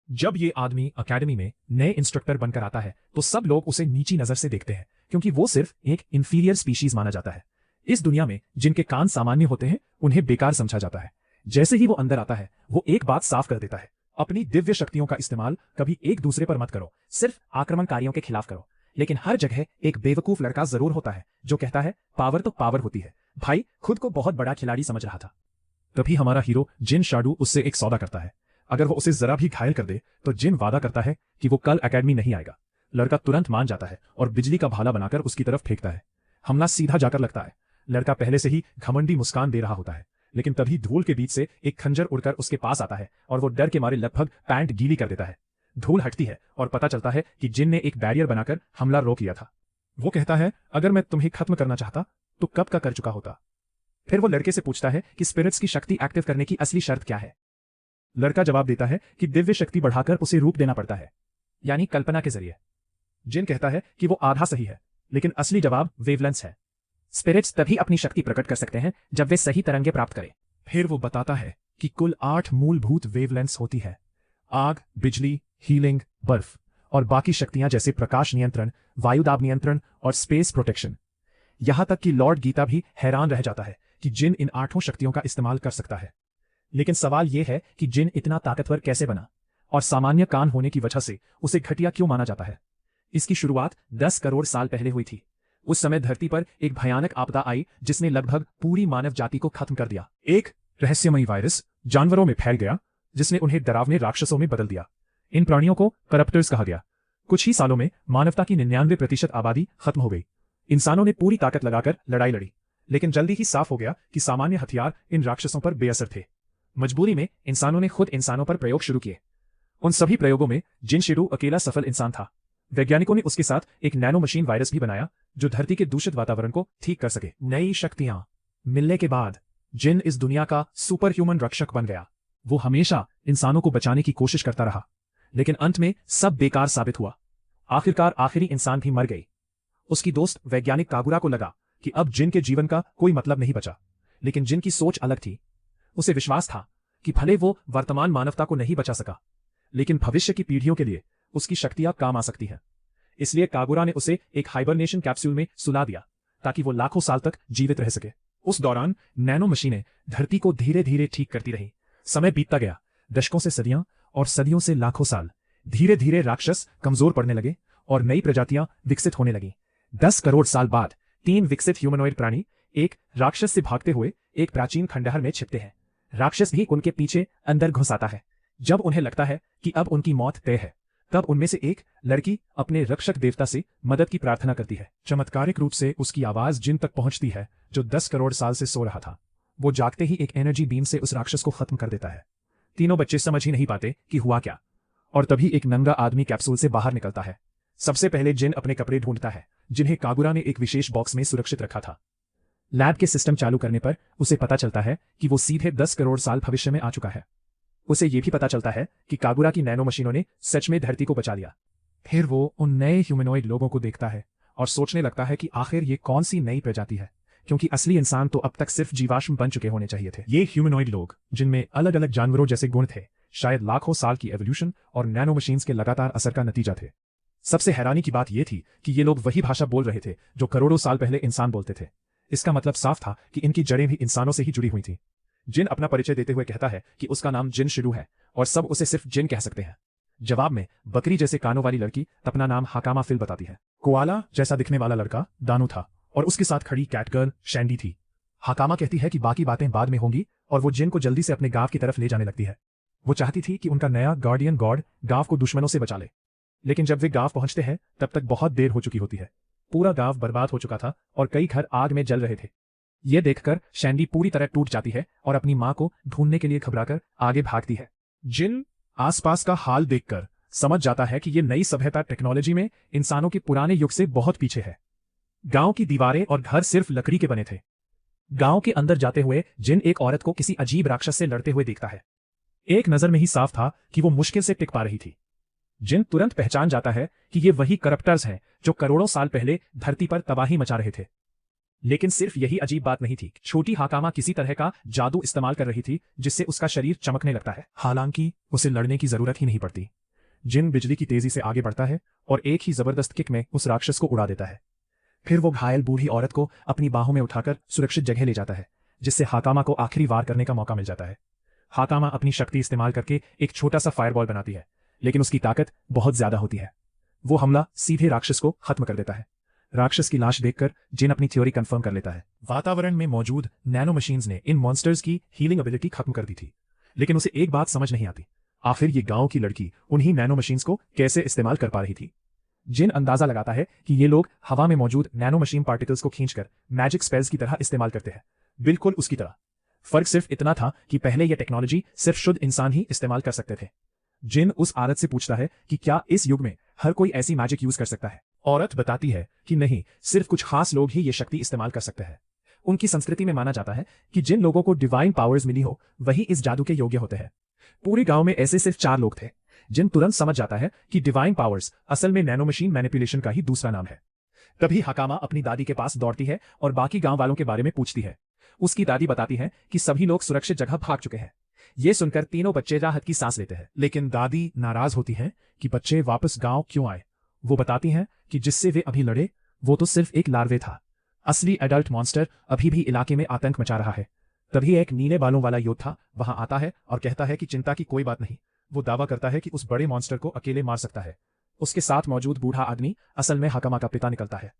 जब ये आदमी एकेडमी में नए इंस्ट्रक्टर बनकर आता है तो सब लोग उसे नीची नजर से देखते हैं क्योंकि वो सिर्फ एक इंफीरियर स्पीशीज माना जाता है। इस दुनिया में जिनके कान सामान्य होते हैं उन्हें बेकार समझा जाता है। जैसे ही वो अंदर आता है वो एक बात साफ कर देता है, अपनी दिव्य शक्तियों का इस्तेमाल कभी एक दूसरे पर मत करो, सिर्फ आक्रमणकारियों के खिलाफ करो। लेकिन हर जगह एक बेवकूफ लड़का जरूर होता है जो कहता है पावर तो पावर होती है। भाई खुद को बहुत बड़ा खिलाड़ी समझ रहा था। तभी हमारा हीरो जिन शाडू उससे एक सौदा करता है। अगर वो उसे जरा भी घायल कर दे तो जिन वादा करता है कि वो कल एकेडमी नहीं आएगा। लड़का तुरंत मान जाता है और बिजली का भाला बनाकर उसकी तरफ फेंकता है। हमला सीधा जाकर लगता है। लड़का पहले से ही घमंडी मुस्कान दे रहा होता है, लेकिन तभी धूल के बीच से एक खंजर उड़कर उसके पास आता है और वो डर के मारे लगभग पैंट गीली कर देता है। धूल हटती है और पता चलता है कि जिन ने एक बैरियर बनाकर हमला रोक लिया था। वो कहता है अगर मैं तुम्हें खत्म करना चाहता तो कब का कर चुका होता। फिर वो लड़के से पूछता है कि स्पिरिट्स की शक्ति एक्टिव करने की असली शर्त क्या है। लड़का जवाब देता है कि दिव्य शक्ति बढ़ाकर उसे रूप देना पड़ता है, यानी कल्पना के जरिए। जिन कहता है कि वो आधा सही है, लेकिन असली जवाब वेवलेंस है। स्पिरिट्स तभी अपनी शक्ति प्रकट कर सकते हैं जब वे सही तरंगे प्राप्त करें। फिर वो बताता है कि कुल 8 मूलभूत वेवलेंस होती है: आग, बिजली, हीलिंग, बर्फ और बाकी शक्तियां जैसे प्रकाश नियंत्रण, वायुदाब नियंत्रण और स्पेस प्रोटेक्शन। यहां तक कि लॉर्ड गीता भी हैरान रह जाता है कि जिन इन 8 शक्तियों का इस्तेमाल कर सकता है। लेकिन सवाल यह है कि जिन इतना ताकतवर कैसे बना और सामान्य कान होने की वजह से उसे घटिया क्यों माना जाता है। इसकी शुरुआत 10 करोड़ साल पहले हुई थी। उस समय धरती पर एक भयानक आपदा आई जिसने लगभग पूरी मानव जाति को खत्म कर दिया। एक रहस्यमयी वायरस जानवरों में फैल गया जिसने उन्हें डरावने राक्षसों में बदल दिया। इन प्राणियों को करप्टर्स कहा गया। कुछ ही सालों में मानवता की 99% आबादी खत्म हो गई। इंसानों ने पूरी ताकत लगाकर लड़ाई लड़ी, लेकिन जल्दी ही साफ हो गया कि सामान्य हथियार इन राक्षसों पर बेअसर थे। मजबूरी में इंसानों ने खुद इंसानों पर प्रयोग शुरू किए। उन सभी प्रयोगों में जिन शिडू अकेला सफल इंसान था। वैज्ञानिकों ने उसके साथ एक नैनो मशीन वायरस भी बनाया जो धरती के दूषित वातावरण को ठीक कर सके। नई शक्तियां मिलने के बाद जिन इस दुनिया का सुपर ह्यूमन रक्षक बन गया। वो हमेशा इंसानों को बचाने की कोशिश करता रहा, लेकिन अंत में सब बेकार साबित हुआ। आखिरकार आखिरी इंसान भी मर गई। उसकी दोस्त वैज्ञानिक कागुरा को लगा कि अब जिन के जीवन का कोई मतलब नहीं बचा, लेकिन जिन की सोच अलग थी। उसे विश्वास था कि भले वो वर्तमान मानवता को नहीं बचा सका, लेकिन भविष्य की पीढ़ियों के लिए उसकी शक्तियां काम आ सकती हैं। इसलिए कागुरा ने उसे एक हाइबरनेशन कैप्सूल में सुला दिया ताकि वो लाखों साल तक जीवित रह सके। उस दौरान नैनो मशीनें धरती को धीरे धीरे ठीक करती रही। समय बीतता गया, दशकों से सदियां और सदियों से लाखों साल। धीरे धीरे राक्षस कमजोर पड़ने लगे और नई प्रजातियां विकसित होने लगी। 10 करोड़ साल बाद 3 विकसित ह्यूमनॉइड प्राणी एक राक्षस से भागते हुए एक प्राचीन खंडहर में छिपते हैं। राक्षस भी उनके पीछे अंदर घुस आता है। जब उन्हें लगता है कि अब उनकी मौत तय है, तब उनमें से एक लड़की अपने रक्षक देवता से मदद की प्रार्थना करती है। चमत्कारिक रूप से उसकी आवाज जिन तक पहुंचती है जो 10 करोड़ साल से सो रहा था। वो जागते ही एक एनर्जी बीम से उस राक्षस को खत्म कर देता है। तीनों बच्चे समझ ही नहीं पाते कि हुआ क्या। और तभी एक नंगा आदमी कैप्सूल से बाहर निकलता है। सबसे पहले जिन अपने कपड़े ढूंढता है जिन्हें कागुरा ने एक विशेष बॉक्स में सुरक्षित रखा था। लैब के सिस्टम चालू करने पर उसे पता चलता है कि वो सीधे 10 करोड़ साल भविष्य में आ चुका है। उसे यह भी पता चलता है कि कागुरा की नैनो मशीनों ने सच में धरती को बचा लिया। फिर वो उन नए ह्यूमनॉइड लोगों को देखता है और सोचने लगता है कि आखिर ये कौन सी नई प्रजाति है, क्योंकि असली इंसान तो अब तक सिर्फ जीवाश्म बन चुके होने चाहिए थे। ये ह्यूमनॉइड लोग जिनमें अलग अलग जानवरों जैसे गुण थे, शायद लाखों साल की एवोल्यूशन और नैनो मशीन्स के लगातार असर का नतीजा थे। सबसे हैरानी की बात यह थी कि ये लोग वही भाषा बोल रहे थे जो करोड़ों साल पहले इंसान बोलते थे। इसका मतलब साफ था कि इनकी जड़ें भी इंसानों से ही जुड़ी हुई थी। जिन अपना परिचय देते हुए कहता है कि उसका नाम जिन शिडू है और सब उसे सिर्फ जिन कह सकते हैं। जवाब में बकरी जैसे कानों वाली लड़की अपना नाम हाकामा फिल बताती है। कोआला जैसा दिखने वाला लड़का दानू था और उसके साथ खड़ी कैटगर्ल शैंडी थी। हाकामा कहती है कि बाकी बातें बाद में होंगी और वो जिन को जल्दी से अपने गांव की तरफ ले जाने लगती है। वो चाहती थी कि उनका नया गार्डियन गॉड गांव को दुश्मनों से बचा ले, लेकिन जब वे गांव पहुंचते हैं तब तक बहुत देर हो चुकी होती है। पूरा गांव बर्बाद हो चुका था और कई घर आग में जल रहे थे। यह देखकर शैंडी पूरी तरह टूट जाती है और अपनी मां को ढूंढने के लिए घबराकर आगे भागती है। जिन आसपास का हाल देखकर समझ जाता है कि यह नई सभ्यता टेक्नोलॉजी में इंसानों के पुराने युग से बहुत पीछे है। गांव की दीवारें और घर सिर्फ लकड़ी के बने थे। गांव के अंदर जाते हुए जिन एक औरत को किसी अजीब राक्षस से लड़ते हुए देखता है। एक नजर में ही साफ था कि वो मुश्किल से टिक पा रही थी। जिन तुरंत पहचान जाता है कि ये वही करप्टर्स हैं जो करोड़ों साल पहले धरती पर तबाही मचा रहे थे। लेकिन सिर्फ यही अजीब बात नहीं थी। छोटी हाकामा किसी तरह का जादू इस्तेमाल कर रही थी जिससे उसका शरीर चमकने लगता है। हालांकि उसे लड़ने की जरूरत ही नहीं पड़ती। जिन बिजली की तेजी से आगे बढ़ता है और एक ही जबरदस्त किक में उस राक्षस को उड़ा देता है। फिर वो घायल बूढ़ी औरत को अपनी बाहों में उठाकर सुरक्षित जगह ले जाता है, जिससे हाकामा को आखिरी वार करने का मौका मिल जाता है। हाकामा अपनी शक्ति इस्तेमाल करके एक छोटा सा फायरबॉल बनाती है, लेकिन उसकी ताकत बहुत ज्यादा होती है। वो हमला सीधे राक्षस को खत्म कर देता है। राक्षस की लाश देखकर जिन अपनी थ्योरी कंफर्म कर लेता है। वातावरण में मौजूद नैनो मशीन्स ने इन मॉन्स्टर्स की हीलिंग एबिलिटी खत्म कर दी थी, लेकिन उसे एक बात समझ नहीं आती, आखिर ये गांव की लड़की उन्हीं नैनो मशीन्स को कैसे इस्तेमाल कर पा रही थी। जिन अंदाजा लगाता है कि ये लोग हवा में मौजूद नैनो मशीन पार्टिकल्स को खींचकर मैजिक स्पेल्स की तरह इस्तेमाल करते हैं, बिल्कुल उसकी तरह। फर्क सिर्फ इतना था कि पहले यह टेक्नोलॉजी सिर्फ शुद्ध इंसान ही इस्तेमाल कर सकते थे। जिन उस औरत से पूछता है कि क्या इस युग में हर कोई ऐसी मैजिक यूज कर सकता है। औरत बताती है कि नहीं, सिर्फ कुछ खास लोग ही ये शक्ति इस्तेमाल कर सकते हैं। उनकी संस्कृति में माना जाता है कि जिन लोगों को डिवाइन पावर्स मिली हो वही इस जादू के योग्य होते हैं। पूरे गांव में ऐसे सिर्फ 4 लोग थे। जिन तुरंत समझ जाता है कि डिवाइन पावर्स असल में नैनो मशीन मैनिपुलेशन का ही दूसरा नाम है। तभी हकामा अपनी दादी के पास दौड़ती है और बाकी गांव वालों के बारे में पूछती है। उसकी दादी बताती है कि सभी लोग सुरक्षित जगह भाग चुके हैं। ये सुनकर तीनों बच्चे राहत की सांस लेते हैं, लेकिन दादी नाराज होती है कि बच्चे वापस गांव क्यों आए। वो बताती हैं कि जिससे वे अभी लड़े वो तो सिर्फ एक लार्वे था। असली एडल्ट मॉन्स्टर अभी भी इलाके में आतंक मचा रहा है। तभी एक नीले बालों वाला योद्धा वहां आता है और कहता है कि चिंता की कोई बात नहीं। वो दावा करता है कि उस बड़े मॉन्स्टर को अकेले मार सकता है। उसके साथ मौजूद बूढ़ा आदमी असल में हकामा का पिता निकलता है।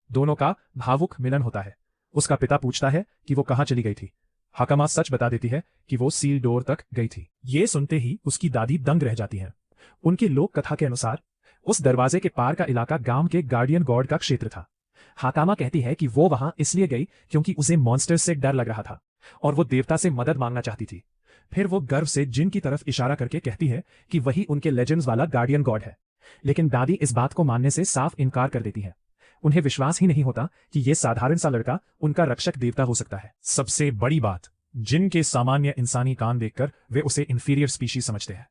दोनों का भावुक मिलन होता है। उसका पिता पूछता है कि वो कहां चली गई थी। हकामा सच बता देती है कि वो सील डोर तक गई थी। ये सुनते ही उसकी दादी दंग रह जाती है। उनकी लोक कथा के अनुसार उस दरवाजे के पार का इलाका गांव के गार्डियन गॉड का क्षेत्र था। हकामा कहती है कि वो वहां इसलिए गई क्योंकि उसे मॉन्स्टर से डर लग रहा था और वो देवता से मदद मांगना चाहती थी। फिर वो गर्व से जिन की तरफ इशारा करके कहती है कि वही उनके लेजेंड्स वाला गार्डियन गॉड है। लेकिन दादी इस बात को मानने से साफ इनकार कर देती है। उन्हें विश्वास ही नहीं होता कि ये साधारण सा लड़का उनका रक्षक देवता हो सकता है। सबसे बड़ी बात, जिन के सामान्य इंसानी कान देखकर वे उसे इंफीरियर स्पीशीज समझते हैं।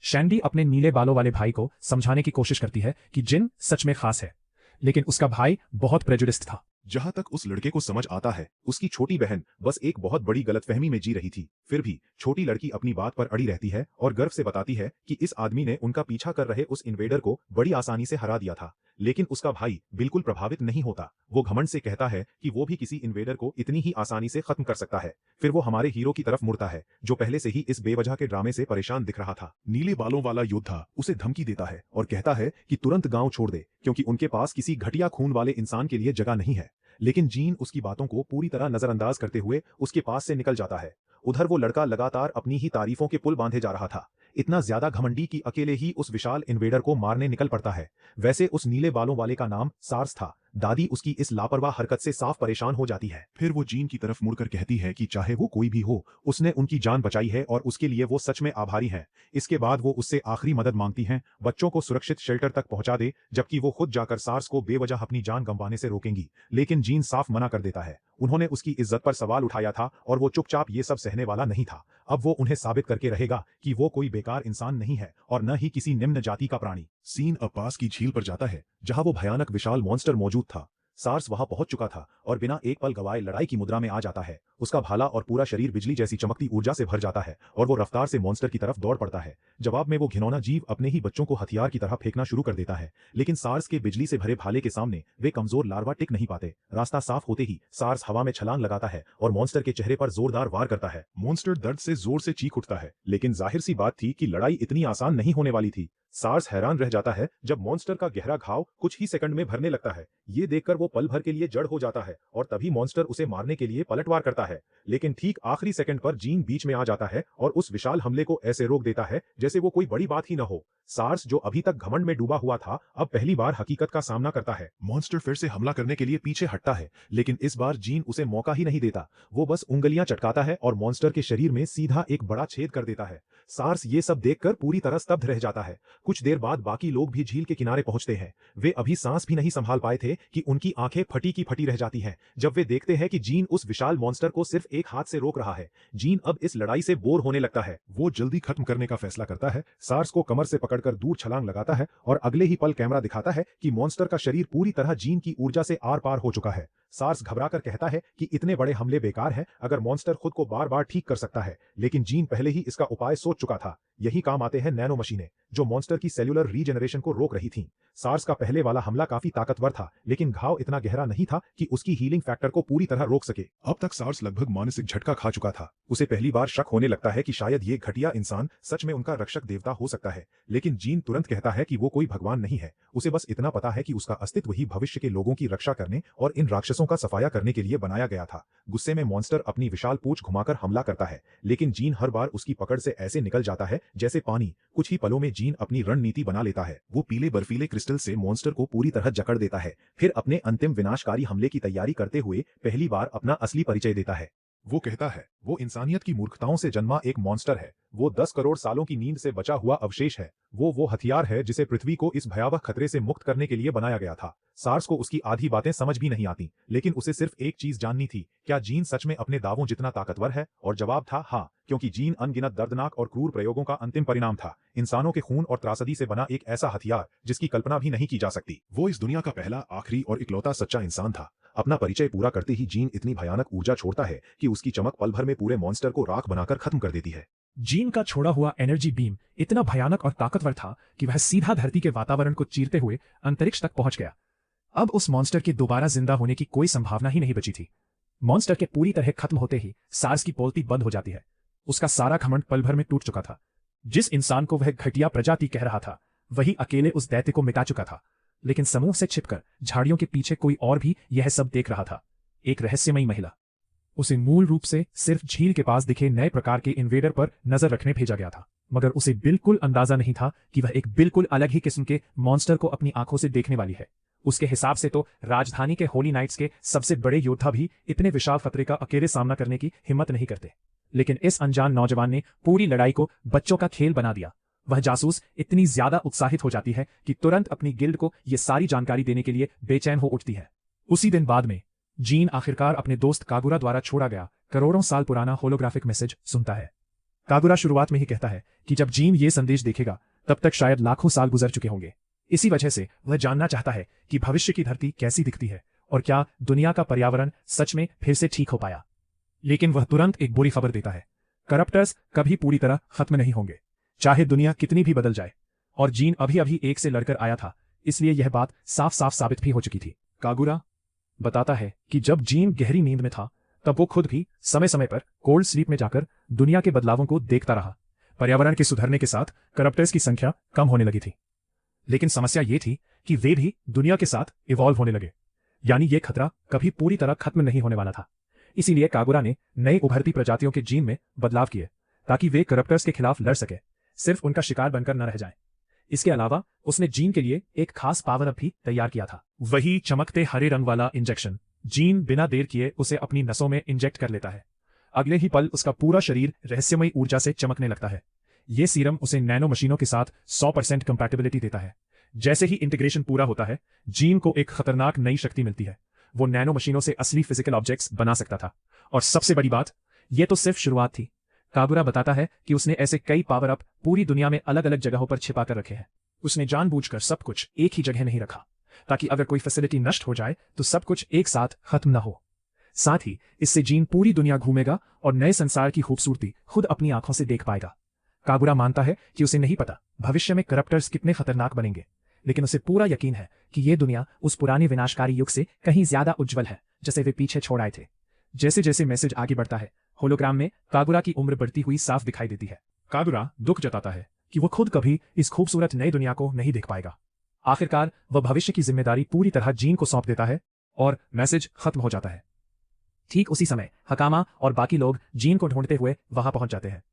शैंडी अपने नीले बालों वाले भाई को समझाने की कोशिश करती है कि जिन सच में खास है, लेकिन उसका भाई बहुत प्रेजुडिस्ड था। जहां तक उस लड़के को समझ आता है, उसकी छोटी बहन बस एक बहुत बड़ी गलतफहमी में जी रही थी। फिर भी छोटी लड़की अपनी बात पर अड़ी रहती है और गर्व से बताती है कि इस आदमी ने उनका पीछा कर रहे उस इन्वेडर को बड़ी आसानी से हरा दिया था। लेकिन उसका भाई बिल्कुल प्रभावित नहीं होता। वो घमंड से कहता है कि वो भी किसी इन्वेडर को इतनी ही आसानी से खत्म कर सकता है। फिर वो हमारे हीरो की तरफ मुड़ता है, जो पहले से ही इस बेवजह के ड्रामे से परेशान दिख रहा था। नीले बालों वाला योद्धा उसे धमकी देता है और कहता है कि तुरंत गांव छोड़ दे, क्योंकि उनके पास किसी घटिया खून वाले इंसान के लिए जगह नहीं है। लेकिन जीन उसकी बातों को पूरी तरह नजरअंदाज करते हुए उसके पास से निकल जाता है। उधर वो लड़का लगातार अपनी ही तारीफों के पुल बांधे जा रहा था, इतना ज्यादा घमंडी कि अकेले ही उस विशाल इन्वेडर को मारने निकल पड़ता है। वैसे उस नीले बालों वाले का नाम सार्स था। दादी उसकी इस लापरवाह हरकत से साफ परेशान हो जाती है। फिर वो जीन की तरफ मुड़कर कहती है कि चाहे वो कोई भी हो, उसने उनकी जान बचाई है और उसके लिए वो सच में आभारी हैं। इसके बाद वो उससे आखिरी मदद मांगती हैं, बच्चों को सुरक्षित शेल्टर तक पहुंचा दे, जबकि वो खुद जाकर सार्स को बेवजह अपनी जान गंवाने से रोकेंगी। लेकिन जीन साफ मना कर देता है। उन्होंने उसकी इज्जत पर सवाल उठाया था और वो चुपचाप ये सब सहने वाला नहीं था। अब वो उन्हें साबित करके रहेगा कि वो कोई बेकार इंसान नहीं है और न ही किसी निम्न जाति का प्राणी। सीन अब पास की झील पर जाता है, जहां वो भयानक विशाल मॉन्स्टर मौजूद था। सार्स वहां पहुंच चुका था और बिना एक पल गवाए लड़ाई की मुद्रा में आ जाता है। उसका भाला और पूरा शरीर बिजली जैसी चमकती ऊर्जा से भर जाता है और वो रफ्तार से मॉन्स्टर की तरफ दौड़ पड़ता है। जवाब में वो घिनौना जीव अपने ही बच्चों को हथियार की तरह फेंकना शुरू कर देता है। लेकिन सार्स के बिजली से भरे भाले के सामने वे कमजोर लार्वा टिक नहीं पाते। रास्ता साफ होते ही सार्स हवा में छलांग लगाता है और मॉन्स्टर के चेहरे पर जोरदार वार करता है। मॉन्स्टर दर्द से जोर से चीख उठता है, लेकिन जाहिर सी बात थी कि लड़ाई इतनी आसान नहीं होने वाली थी। सार्स हैरान रह जाता है जब मॉन्स्टर का गहरा घाव कुछ ही सेकंड में भरने लगता है। ये देखकर वो पल भर के लिए जड़ हो जाता है और तभी मॉन्स्टर उसे मारने के लिए पलटवार करता है। लेकिन ठीक आखिरी सेकंड पर जीन बीच में आ जाता है और उस विशाल हमले को ऐसे रोक देता है जैसे वो कोई बड़ी बात ही न हो। सार्स, जो अभी तक घमंड में डूबा हुआ था, अब पहली बार हकीकत का सामना करता है। मॉन्स्टर फिर से हमला करने के लिए पीछे हटता है, लेकिन इस बार जीन उसे मौका ही नहीं देता। वो बस उंगलियां चटकाता है और मॉन्स्टर के शरीर में सीधा एक बड़ा छेद कर देता है। सार्स ये सब देखकर पूरी तरह स्तब्ध रह जाता है। कुछ देर बाद बाकी लोग भी झील के किनारे पहुंचते हैं। वे अभी सांस भी नहीं संभाल पाए थे कि उनकी आंखें फटी की फटी रह जाती हैं जब वे देखते हैं कि जीन उस विशाल मॉन्स्टर को सिर्फ एक हाथ से रोक रहा है। जीन अब इस लड़ाई से बोर होने लगता है। वो जल्दी खत्म करने का फैसला करता है। सार्स को कमर से पकड़कर दूर छलांग लगाता है और अगले ही पल कैमरा दिखाता है कि मॉन्स्टर का शरीर पूरी तरह जीन की ऊर्जा से आर पार हो चुका है। सार्स घबराकर कहता है कि इतने बड़े हमले बेकार हैं अगर मॉन्स्टर खुद को बार बार ठीक कर सकता है, लेकिन जीन पहले ही इसका उपाय सोच चुका था। यही काम आते हैं नैनो मशीनें, जो मॉन्स्टर की सेल्यूलर रीजनरेशन को रोक रही थीं। सार्स का पहले वाला हमला काफी ताकतवर था, लेकिन घाव इतना गहरा नहीं था कि उसकी हीलिंग फैक्टर को पूरी तरह रोक सके। अब तक सार्स लगभग मानसिक झटका खा चुका था। उसे पहली बार शक होने लगता है कि शायद ये घटिया इंसान सच में उनका रक्षक देवता हो सकता है, लेकिन जीन तुरंत कहता है कि वो कोई भगवान नहीं है। उसे बस इतना पता है कि उसका अस्तित्व ही भविष्य के लोगों की रक्षा करने और इन राक्षसों का सफाया करने के लिए बनाया गया था। गुस्से में मॉन्स्टर अपनी विशाल पूंछ घुमाकर हमला करता है, लेकिन जीन हर बार उसकी पकड़ से ऐसे निकल जाता है जैसे पानी। कुछ ही पलों में जीन अपनी रणनीति बना लेता है। वो पीले बर्फीले क्रिस्टल से मॉन्स्टर को पूरी तरह जकड़ देता है, फिर अपने अंतिम विनाशकारी हमले की तैयारी करते हुए पहली बार अपना असली परिचय देता है। वो कहता है वो इंसानियत की मूर्खताओं से जन्मा एक मॉन्स्टर है। वो 10 करोड़ सालों की नींद से बचा हुआ अवशेष है। वो हथियार है जिसे पृथ्वी को इस भयावह खतरे से मुक्त करने के लिए बनाया गया था। सार्स को उसकी आधी बातें समझ भी नहीं आती, लेकिन उसे सिर्फ एक चीज जाननी थी, क्या जीन सच में अपने दावों जितना ताकतवर है? और जवाब था हाँ, क्योंकि जीन अनगिनत दर्दनाक और क्रूर प्रयोगों का अंतिम परिणाम था। इंसानों के खून और त्रासदी से बना एक ऐसा हथियार जिसकी कल्पना भी नहीं की जा सकती। वो इस दुनिया का पहला, आखिरी और इकलौता सच्चा इंसान था। अपना परिचय पूरा करते ही जीन इतनी भयानक ऊर्जा छोड़ता है कि उसकी चमक पल भर में पूरे मॉन्स्टर को राख बनाकर खत्म कर देती है। जीन का छोड़ा हुआ एनर्जी बीम इतना भयानक और ताकतवर था कि वह सीधा धरती के वातावरण को चीरते हुए अंतरिक्ष तक पहुंच गया। अब उस मॉन्स्टर के दोबारा जिंदा होने की कोई संभावना ही नहीं बची थी। मॉन्स्टर के पूरी तरह खत्म होते ही सार्स की बोलती बंद हो जाती है। उसका सारा घमंड पल भर में टूट चुका था। जिस इंसान को वह घटिया प्रजाति कह रहा था, वही अकेले उस दैत्य को मिटा चुका था, लेकिन समूह से छिपकर झाड़ियों के पीछे कोई और भी यह सब देख रहा था। एक रहस्यमयी महिला। उसे मूल रूप से सिर्फ झील के पास दिखे नए प्रकार के इन्वेडर पर नजर रखने भेजा गया था, मगर उसे बिल्कुल अंदाजा नहीं था कि वह एक बिल्कुल अलग ही किस्म के मॉन्स्टर को अपनी आंखों से देखने वाली है। उसके हिसाब से तो राजधानी के होली नाइट्स के सबसे बड़े योद्धा भी इतने विशाल खतरे का अकेले सामना करने की हिम्मत नहीं करते, लेकिन इस अनजान नौजवान ने पूरी लड़ाई को बच्चों का खेल बना दिया। वह जासूस इतनी ज्यादा उत्साहित हो जाती है कि तुरंत अपनी गिल्ड को यह सारी जानकारी देने के लिए बेचैन हो उठती है। उसी दिन बाद में जीन आखिरकार अपने दोस्त कागुरा द्वारा छोड़ा गया करोड़ों साल पुराना होलोग्राफिक मैसेज सुनता है। कागुरा शुरुआत में ही कहता है कि जब जीन ये संदेश देखेगा तब तक शायद लाखों साल गुजर चुके होंगे। इसी वजह से वह जानना चाहता है कि भविष्य की धरती कैसी दिखती है और क्या दुनिया का पर्यावरण सच में फिर से ठीक हो पाया। लेकिन वह तुरंत एक बुरी खबर देता है, करप्टर्स कभी पूरी तरह खत्म नहीं होंगे, चाहे दुनिया कितनी भी बदल जाए। और जीन अभी अभी एक से लड़कर आया था, इसलिए यह बात साफ साफ साबित भी हो चुकी थी। कागुरा बताता है कि जब जीन गहरी नींद में था तब वो खुद भी समय समय पर कोल्ड स्लीप में जाकर दुनिया के बदलावों को देखता रहा। पर्यावरण के सुधरने के साथ करप्टर्स की संख्या कम होने लगी थी, लेकिन समस्या ये थी कि वे भी दुनिया के साथ इवॉल्व होने लगे, यानी ये खतरा कभी पूरी तरह खत्म नहीं होने वाला था। इसीलिए कागुरा ने नई उभरती प्रजातियों के जीन में बदलाव किए ताकि वे करप्टर्स के खिलाफ लड़ सके, सिर्फ उनका शिकार बनकर न रह जाएं। इसके अलावा उसने जीन के लिए एक खास पावर अप भी तैयार किया था, वही चमकते हरे रंग वाला इंजेक्शन। जीन बिना देर किए उसे अपनी नसों में इंजेक्ट कर लेता है। अगले ही पल उसका पूरा शरीर रहस्यमयी ऊर्जा से चमकने लगता है। ये सीरम उसे नैनो मशीनों के साथ 100% कंपैटिबिलिटी देता है। जैसे ही इंटीग्रेशन पूरा होता है, जीन को एक खतरनाक नई शक्ति मिलती है। वो नैनो मशीनों से असली फिजिकल ऑब्जेक्ट्स बना सकता था। और सबसे बड़ी बात, ये तो सिर्फ शुरुआत थी। कागुरा बताता है कि उसने ऐसे कई पावर अप पूरी दुनिया में अलग अलग जगहों पर छिपा कर रखे हैं। उसने जानबूझकर सब कुछ एक ही जगह नहीं रखा, ताकि अगर कोई फैसिलिटी नष्ट हो जाए तो सब कुछ एक साथ खत्म न हो। साथ ही इससे जीन पूरी दुनिया घूमेगा और नए संसार की खूबसूरती खुद अपनी आंखों से देख पाएगा। कागुरा मानता है कि उसे नहीं पता भविष्य में करप्टर्स कितने खतरनाक बनेंगे, लेकिन उसे पूरा यकीन है कि ये दुनिया उस पुराने विनाशकारी युग से कहीं ज्यादा उज्जवल है जैसे वे पीछे छोड़ आए थे। जैसे जैसे मैसेज आगे बढ़ता है, होलोग्राम में कागुरा की उम्र बढ़ती हुई साफ दिखाई देती है। कागुरा दुख जताता है कि वो खुद कभी इस खूबसूरत नई दुनिया को नहीं देख पाएगा। आखिरकार वह भविष्य की जिम्मेदारी पूरी तरह जीन को सौंप देता है और मैसेज खत्म हो जाता है। ठीक उसी समय हकामा और बाकी लोग जीन को ढूंढते हुए वहां पहुंच जाते हैं।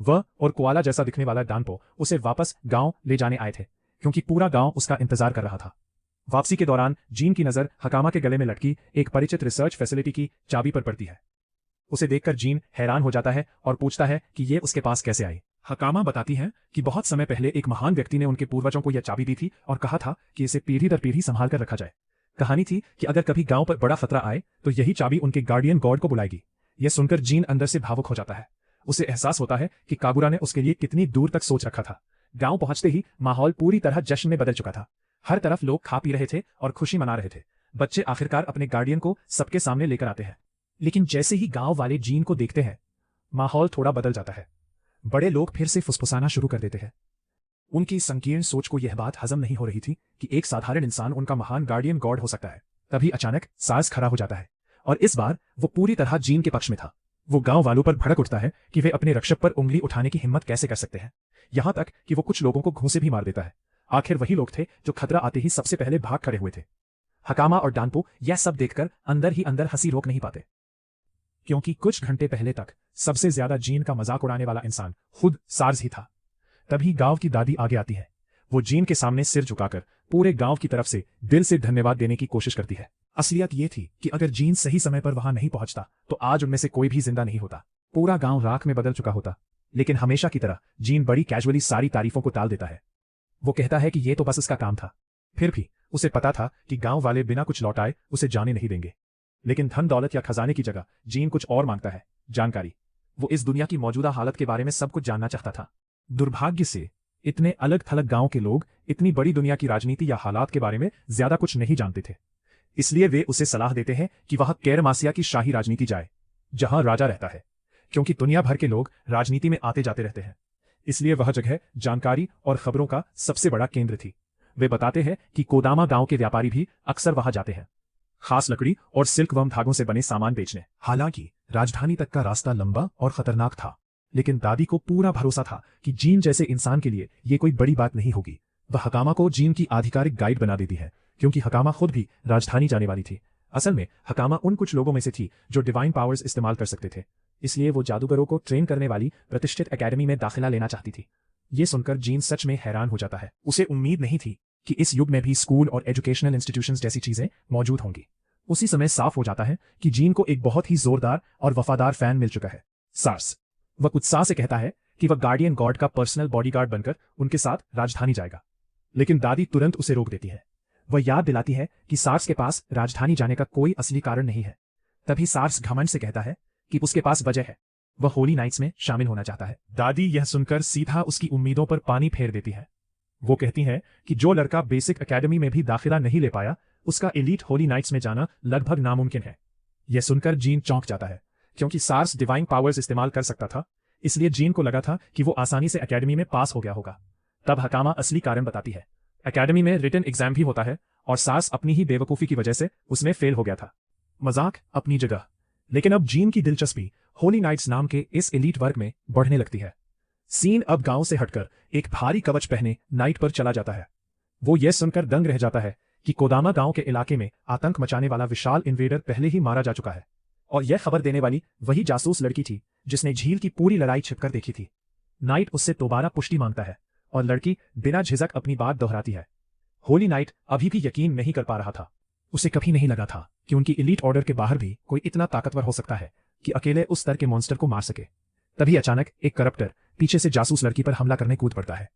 वह और कोआला जैसा दिखने वाला डानपो उसे वापस गांव ले जाने आए थे, क्योंकि पूरा गांव उसका इंतजार कर रहा था। वापसी के दौरान जीन की नजर हकामा के गले में लटकी एक परिचित रिसर्च फैसिलिटी की चाबी पर पड़ती है। उसे देखकर जीन हैरान हो जाता है और पूछता है कि ये उसके पास कैसे आई। हकामा बताती है कि बहुत समय पहले एक महान व्यक्ति ने उनके पूर्वजों को यह चाबी दी थी और कहा था कि इसे पीढ़ी दर पीढ़ी संभाल कर रखा जाए। कहानी थी कि अगर कभी गांव पर बड़ा खतरा आए तो यही चाबी उनके गार्डियन गॉड को बुलाएगी। यह सुनकर जीन अंदर से भावुक हो जाता है। उसे एहसास होता है कि कागुरा ने उसके लिए कितनी दूर तक सोच रखा था। गांव पहुंचते ही माहौल पूरी तरह जश्न में बदल चुका था। हर तरफ लोग खा पी रहे थे और खुशी मना रहे थे। बच्चे आखिरकार अपने गार्डियन को सबके सामने लेकर आते हैं। लेकिन जैसे ही गांव वाले जीन को देखते हैं, माहौल थोड़ा बदल जाता है। बड़े लोग फिर से फुसफुसाना शुरू कर देते हैं। उनकी संकीर्ण सोच को यह बात हजम नहीं हो रही थी कि एक साधारण इंसान उनका महान गार्डियन गॉड हो सकता है। तभी अचानक सार्स खड़ा हो जाता है और इस बार वो पूरी तरह जीन के पक्ष में था। वो गांव वालों पर भड़क उठता है कि वे अपने रक्षक पर उंगली उठाने की हिम्मत कैसे कर सकते हैं। यहां तक कि वो कुछ लोगों को घूंसे भी मार देता है। आखिर वही लोग थे जो खतरा आते ही सबसे पहले भाग खड़े हुए थे। हकामा और डानपो यह सब देखकर अंदर ही अंदर हंसी रोक नहीं पाते, क्योंकि कुछ घंटे पहले तक सबसे ज्यादा जीन का मजाक उड़ाने वाला इंसान खुद सार्स ही था। तभी गांव की दादी आगे आती है। वो जीन के सामने सिर झुकाकर पूरे गांव की तरफ से दिल से धन्यवाद देने की कोशिश करती है। असलियत ये थी कि अगर जीन सही समय पर वहां नहीं पहुंचता तो आज उनमें से कोई भी जिंदा नहीं होता। पूरा गांव राख में बदल चुका होता। लेकिन हमेशा की तरह जीन बड़ी कैजुअली सारी तारीफों को टाल देता है। वो कहता है कि ये तो बस उसका काम था। फिर भी उसे पता था कि गांव वाले बिना कुछ लौटाए उसे जाने नहीं देंगे। लेकिन धन दौलत या खजाने की जगह जीन कुछ और मांगता है, जानकारी। वो इस दुनिया की मौजूदा हालत के बारे में सब कुछ जानना चाहता था। दुर्भाग्य से इतने अलग थलग गांव के लोग इतनी बड़ी दुनिया की राजनीति या हालात के बारे में ज्यादा कुछ नहीं जानते थे। इसलिए वे उसे सलाह देते हैं कि वह कैरमासिया की शाही राजनीति जाए, जहां राजा रहता है। क्योंकि दुनिया भर के लोग राजनीति में आते जाते रहते हैं, इसलिए वह जगह जानकारी और खबरों का सबसे बड़ा केंद्र थी। वे बताते हैं कि कोदामा गांव के व्यापारी भी अक्सर वहां जाते हैं, खास लकड़ी और सिल्कवर्म धागों से बने सामान बेचने। हालांकि राजधानी तक का रास्ता लंबा और खतरनाक था, लेकिन दादी को पूरा भरोसा था कि जीन जैसे इंसान के लिए ये कोई बड़ी बात नहीं होगी। वह हकामा को जीन की आधिकारिक गाइड बना देती है, क्योंकि हकामा खुद भी राजधानी जाने वाली थी। असल में हकामा उन कुछ लोगों में से थी जो डिवाइन पावर्स इस्तेमाल कर सकते थे, इसलिए वो जादूगरों को ट्रेन करने वाली प्रतिष्ठित एकेडमी में दाखिला लेना चाहती थी। ये सुनकर जीन सच में हैरान हो जाता है। उसे उम्मीद नहीं थी कि इस युग में भी स्कूल और एजुकेशनल इंस्टीट्यूशंस जैसी चीजें मौजूद होंगी। उसी समय साफ हो जाता है कि जीन को एक बहुत ही जोरदार और वफादार फैन मिल चुका है, सार्स। वह उत्साह से कहता है कि वह गार्डियन गॉड का पर्सनल बॉडीगार्ड बनकर उनके साथ राजधानी जाएगा। लेकिन दादी तुरंत उसे रोक देती है। वह याद दिलाती है कि सार्स के पास राजधानी जाने का कोई असली कारण नहीं है। तभी सार्स घमंड से कहता है कि उसके पास वजह है, वह होली नाइट्स में शामिल होना चाहता है। दादी यह सुनकर सीधा उसकी उम्मीदों पर पानी फेर देती है। वो कहती है कि जो लड़का बेसिक एकेडमी में भी दाखिला नहीं ले पाया, उसका एलीट होली नाइट्स में जाना लगभग नामुमकिन है। यह सुनकर जीन चौंक जाता है, क्योंकि सार्स डिवाइन पावर्स इस्तेमाल कर सकता था, इसलिए जीन को लगा था कि वो आसानी से एकेडमी में पास हो गया होगा। तब हकामा असली कारण बताती है। एकेडमी में रिटन एग्जाम भी होता है और सार्स अपनी ही बेवकूफी की वजह से उसमें फेल हो गया था। मजाक अपनी जगह, लेकिन अब जीन की दिलचस्पी होली नाइट्स नाम के इस एलीट वर्ग में बढ़ने लगती है। सीन अब गांव से हटकर एक भारी कवच पहने नाइट पर चला जाता है। वो यह सुनकर दंग रह जाता है कि कोदामा गांव के इलाके में आतंक मचाने वाला विशाल इन्वेडर पहले ही मारा जा चुका है, और यह खबर देने वाली वही जासूस लड़की थी जिसने झील की पूरी लड़ाई छिपकर देखी थी। नाइट उससे दोबारा पुष्टि मांगता है और लड़की बिना झिझक अपनी बात दोहराती है। होली नाइट अभी भी यकीन नहीं कर पा रहा था। उसे कभी नहीं लगा था कि उनकी एलीट ऑर्डर के बाहर भी कोई इतना ताकतवर हो सकता है कि अकेले उस स्तर के मॉन्स्टर को मार सके। तभी अचानक एक करप्टर पीछे से जासूस लड़की पर हमला करने कूद पड़ता है,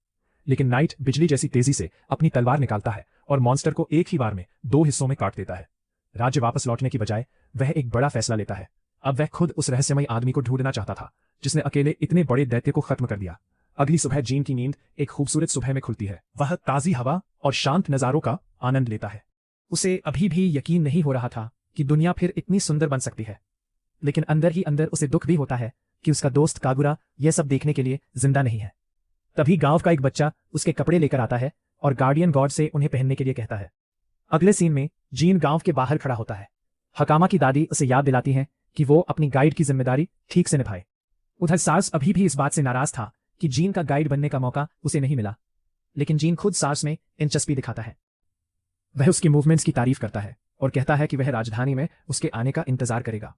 लेकिन नाइट बिजली जैसी तेजी से अपनी तलवार निकालता है और मॉन्स्टर को एक ही बार में 2 हिस्सों में काट देता है। राज्य वापस लौटने की बजाय वह एक बड़ा फैसला लेता है। अब वह खुद उस रहस्यमय आदमी को ढूंढना चाहता था जिसने अकेले इतने बड़े दैत्य को खत्म कर दिया। अगली सुबह जीन की नींद एक खूबसूरत सुबह में खुलती है। वह ताजी हवा और शांत नजारों का आनंद लेता है। उसे अभी भी यकीन नहीं हो रहा था कि दुनिया फिर इतनी सुंदर बन सकती है, लेकिन अंदर ही अंदर उसे दुख भी होता है कि उसका दोस्त कागुरा यह सब देखने के लिए जिंदा नहीं है। तभी गांव का एक बच्चा उसके कपड़े लेकर आता है और गार्डियन गॉड से उन्हें पहनने के लिए कहता है। अगले सीन में जीन गांव के बाहर खड़ा होता है। हकामा की दादी उसे याद दिलाती है कि वो अपनी गाइड की जिम्मेदारी ठीक से निभाए। उधर सार्स अभी भी इस बात से नाराज था कि जीन का गाइड बनने का मौका उसे नहीं मिला, लेकिन जीन खुद सार्स में दिलचस्पी दिखाता है। वह उसकी मूवमेंट्स की तारीफ करता है और कहता है कि वह राजधानी में उसके आने का इंतजार करेगा।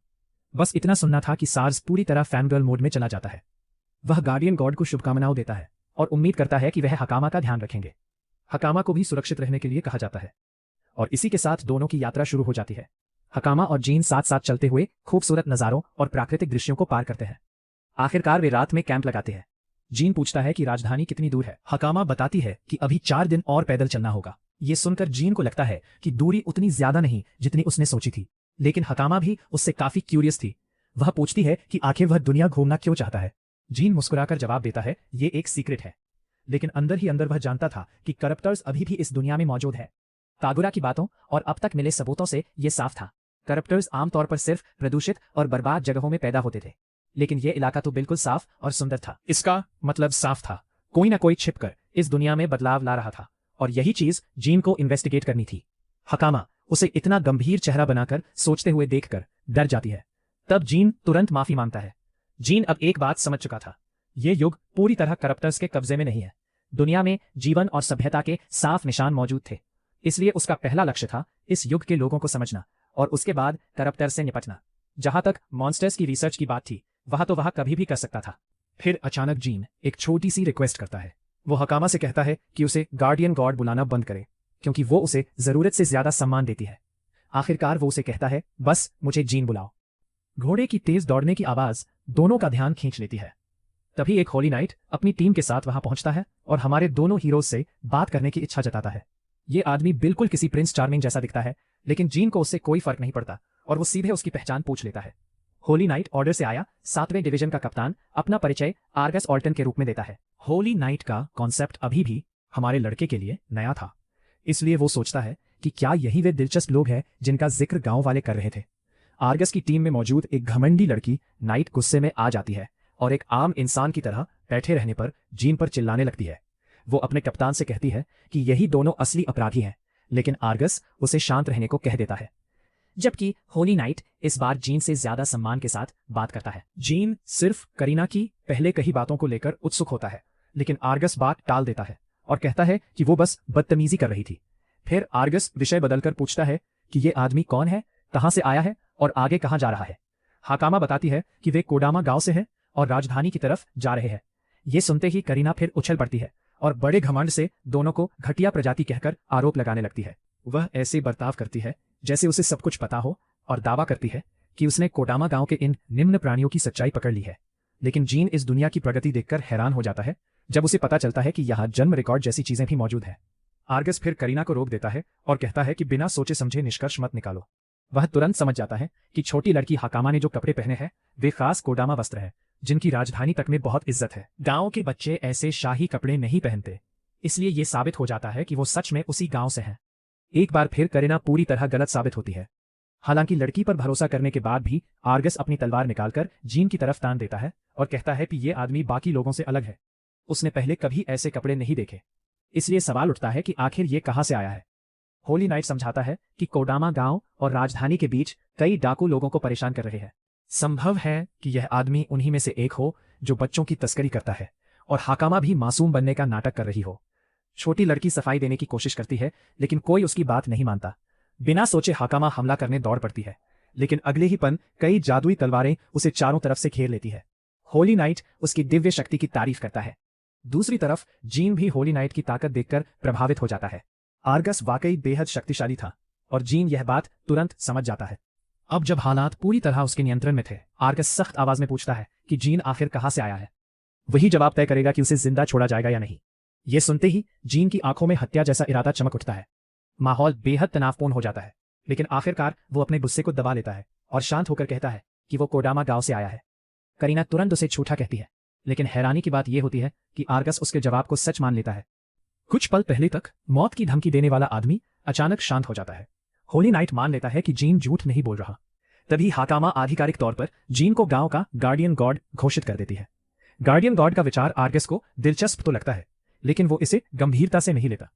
बस इतना सुनना था कि सार्स पूरी तरह फैनगर्ल मोड में चला जाता है। वह गार्डियन गॉड को शुभकामनाएं देता है और उम्मीद करता है कि वह हकामा का ध्यान रखेंगे। हकामा को भी सुरक्षित रहने के लिए कहा जाता है और इसी के साथ दोनों की यात्रा शुरू हो जाती है। हकामा और जीन साथ साथ चलते हुए खूबसूरत नजारों और प्राकृतिक दृश्यों को पार करते हैं। आखिरकार वे रात में कैंप लगाते हैं। जीन पूछता है कि राजधानी कितनी दूर है। हकामा बताती है कि अभी 4 दिन और पैदल चलना होगा। ये सुनकर जीन को लगता है कि दूरी उतनी ज्यादा नहीं जितनी उसने सोची थी, लेकिन हकामा भी उससे काफी क्यूरियस थी। वह पूछती है कि आखिर वह दुनिया घूमना क्यों चाहता है। जीन मुस्कुराकर जवाब देता है, ये एक सीक्रेट है, लेकिन अंदर ही अंदर वह जानता था कि करप्टर्स अभी भी इस दुनिया में मौजूद है। कागुरा की बातों और अब तक मिले सबूतों से ये साफ था, करप्टर्स आमतौर पर सिर्फ प्रदूषित और बर्बाद जगहों में पैदा होते थे, लेकिन ये इलाका तो बिल्कुल साफ और सुंदर था। इसका मतलब साफ था, कोई ना कोई छिपकर इस दुनिया में बदलाव ला रहा था, और यही चीज जीन को इन्वेस्टिगेट करनी थी। हकामा उसे इतना गंभीर चेहरा बनाकर सोचते हुए देखकर डर जाती है। तब जीन तुरंत माफी मांगता है। जीन अब एक बात समझ चुका था, ये युग पूरी तरह करप्टर्स के कब्जे में नहीं है। दुनिया में जीवन और सभ्यता के साफ निशान मौजूद थे, इसलिए उसका पहला लक्ष्य था इस युग के लोगों को समझना और उसके बाद करप्टर से निपटना। जहां तक मॉन्स्टर्स की रिसर्च की बात थी, वह कभी भी कर सकता था। फिर अचानक जीन एक छोटी सी रिक्वेस्ट करता है। वो हकामा से कहता है कि उसे गार्डियन गॉड बुलाना बंद करे, क्योंकि वो उसे जरूरत से ज्यादा सम्मान देती है। आखिरकार वो उसे कहता है, बस मुझे जीन बुलाओ। घोड़े की तेज दौड़ने की आवाज दोनों का ध्यान खींच लेती है। तभी एक होली नाइट अपनी टीम के साथ वहां पहुंचता है और हमारे दोनों हीरोज से बात करने की इच्छा जताता है। ये आदमी बिल्कुल किसी प्रिंस चार्मिंग जैसा दिखता है, लेकिन जीन को उससे कोई फर्क नहीं पड़ता और वो सीधे उसकी पहचान पूछ लेता है। होली नाइट ऑर्डर से आया 7वें डिवीजन का कप्तान अपना परिचय आर्गस ऑल्टन के रूप में देता है। होली नाइट का कॉन्सेप्ट अभी भी हमारे लड़के के लिए नया था, इसलिए वो सोचता है कि क्या यही वे दिलचस्प लोग हैं जिनका जिक्र गांव वाले कर रहे थे। आर्गस की टीम में मौजूद एक घमंडी लड़की नाइट गुस्से में आ जाती है और एक आम इंसान की तरह बैठे रहने पर जीन पर चिल्लाने लगती है। वो अपने कप्तान से कहती है कि यही दोनों असली अपराधी हैं, लेकिन आर्गस उसे शांत रहने को कह देता है, जबकि होली नाइट इस बार जीन से ज्यादा सम्मान के साथ बात करता है। जीन सिर्फ करीना की पहले कही बातों को लेकर उत्सुक होता है, लेकिन आर्गस बात टाल देता है और कहता है कि वो बस बदतमीजी कर रही थी। फिर आर्गस विषय बदलकर पूछता है कि ये आदमी कौन है, कहां से आया है और आगे कहां जा रहा है। हाकामा बताती है कि वे कोडामा गांव से हैं और राजधानी की तरफ जा रहे हैं। ये सुनते ही करीना फिर उछल पड़ती है और बड़े घमंड से दोनों को घटिया प्रजाति कहकर आरोप लगाने लगती है। वह ऐसे बर्ताव करती है जैसे उसे सब कुछ पता हो और दावा करती है कि उसने कोडामा गांव के इन निम्न प्राणियों की सच्चाई पकड़ ली है। लेकिन जीन इस दुनिया की प्रगति देखकर हैरान हो जाता है जब उसे पता चलता है कि यहाँ जन्म रिकॉर्ड जैसी चीजें भी मौजूद हैं। आर्गस फिर करीना को रोक देता है और कहता है कि बिना सोचे समझे निष्कर्ष मत निकालो। वह तुरंत समझ जाता है कि छोटी लड़की हाकामा ने जो कपड़े पहने हैं वे खास कोडामा वस्त्र हैं, जिनकी राजधानी तक में बहुत इज्जत है। गांव के बच्चे ऐसे शाही कपड़े नहीं पहनते, इसलिए ये साबित हो जाता है कि वो सच में उसी गांव से हैं। एक बार फिर करीना पूरी तरह गलत साबित होती है। हालांकि लड़की पर भरोसा करने के बाद भी आर्गस अपनी तलवार निकालकर जीन की तरफ तान देता है और कहता है कि ये आदमी बाकी लोगों से अलग है। उसने पहले कभी ऐसे कपड़े नहीं देखे, इसलिए सवाल उठता है कि आखिर ये कहां से आया है। होली नाइट समझाता है कि कोडामा गांव और राजधानी के बीच कई डाकू लोगों को परेशान कर रहे हैं। संभव है कि यह आदमी उन्हीं में से एक हो जो बच्चों की तस्करी करता है और हाकामा भी मासूम बनने का नाटक कर रही हो। छोटी लड़की सफाई देने की कोशिश करती है, लेकिन कोई उसकी बात नहीं मानता। बिना सोचे हाकामा हमला करने दौड़ पड़ती है, लेकिन अगले ही पल कई जादुई तलवारें उसे चारों तरफ से घेर लेती है। होली नाइट उसकी दिव्य शक्ति की तारीफ करता है। दूसरी तरफ जीन भी होली नाइट की ताकत देखकर प्रभावित हो जाता है। आर्गस वाकई बेहद शक्तिशाली था और जीन यह बात तुरंत समझ जाता है। अब जब हालात पूरी तरह उसके नियंत्रण में थे, आर्गस सख्त आवाज में पूछता है कि जीन आखिर कहां से आया है। वही जवाब तय करेगा कि उसे जिंदा छोड़ा जाएगा या नहीं। यह सुनते ही जीन की आंखों में हत्या जैसा इरादा चमक उठता है। माहौल बेहद तनावपूर्ण हो जाता है, लेकिन आखिरकार वो अपने गुस्से को दबा लेता है और शांत होकर कहता है कि वो कोडामा गांव से आया है। करीना तुरंत उसे झूठा कहती है, लेकिन हैरानी की बात यह होती है कि आर्गस उसके जवाब को सच मान लेता है। कुछ पल पहले तक मौत की धमकी देने वाला आदमी अचानक शांत हो जाता है। होली नाइट मान लेता है कि जीन झूठ नहीं बोल रहा। तभी हाकामा आधिकारिक तौर पर जीन को गांव का गार्डियन गॉड घोषित कर देती है। गार्डियन गॉड का विचार आर्गस को दिलचस्प तो लगता है, लेकिन वो इसे गंभीरता से नहीं लेता।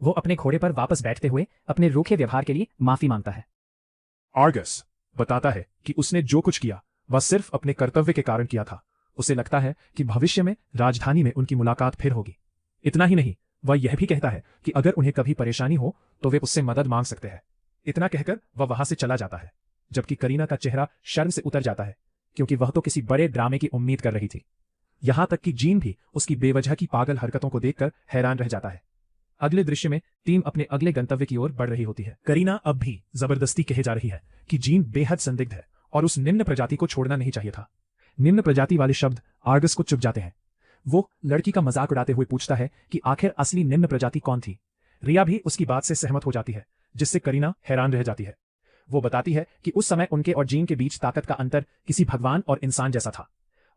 वो अपने घोड़े पर वापस बैठते हुए अपने रूखे व्यवहार के लिए माफी मांगता है। आर्गस बताता है कि उसने जो कुछ किया वह सिर्फ अपने कर्तव्य के कारण किया था। उसे लगता है कि भविष्य में राजधानी में उनकी मुलाकात फिर होगी। इतना ही नहीं, वह यह भी कहता है कि अगर उन्हें कभी परेशानी हो तो वे उससे मदद मांग सकते हैं। इतना कहकर वह वहां से चला जाता है, जबकि करीना का चेहरा शर्म से उतर जाता है, क्योंकि वह तो किसी बड़े ड्रामे की उम्मीद कर रही थी। यहां तक कि जीन भी उसकी बेवजह की पागल हरकतों को देखकर हैरान रह जाता है। अगले दृश्य में टीम अपने अगले गंतव्य की ओर बढ़ रही होती है। करीना अब भी जबरदस्ती कहे जा रही है कि जीन बेहद संदिग्ध है और उस निम्न प्रजाति को छोड़ना नहीं चाहिए था। निम्न प्रजाति वाले शब्द आर्गस को चुभ जाते हैं। वो लड़की का मजाक उड़ाते हुए पूछता है कि आखिर असली निम्न प्रजाति कौन थी। रिया भी उसकी बात से सहमत हो जाती है, जिससे करीना हैरान रह जाती है। वो बताती है कि उस समय उनके और जीन के बीच ताकत का अंतर किसी भगवान और इंसान जैसा था।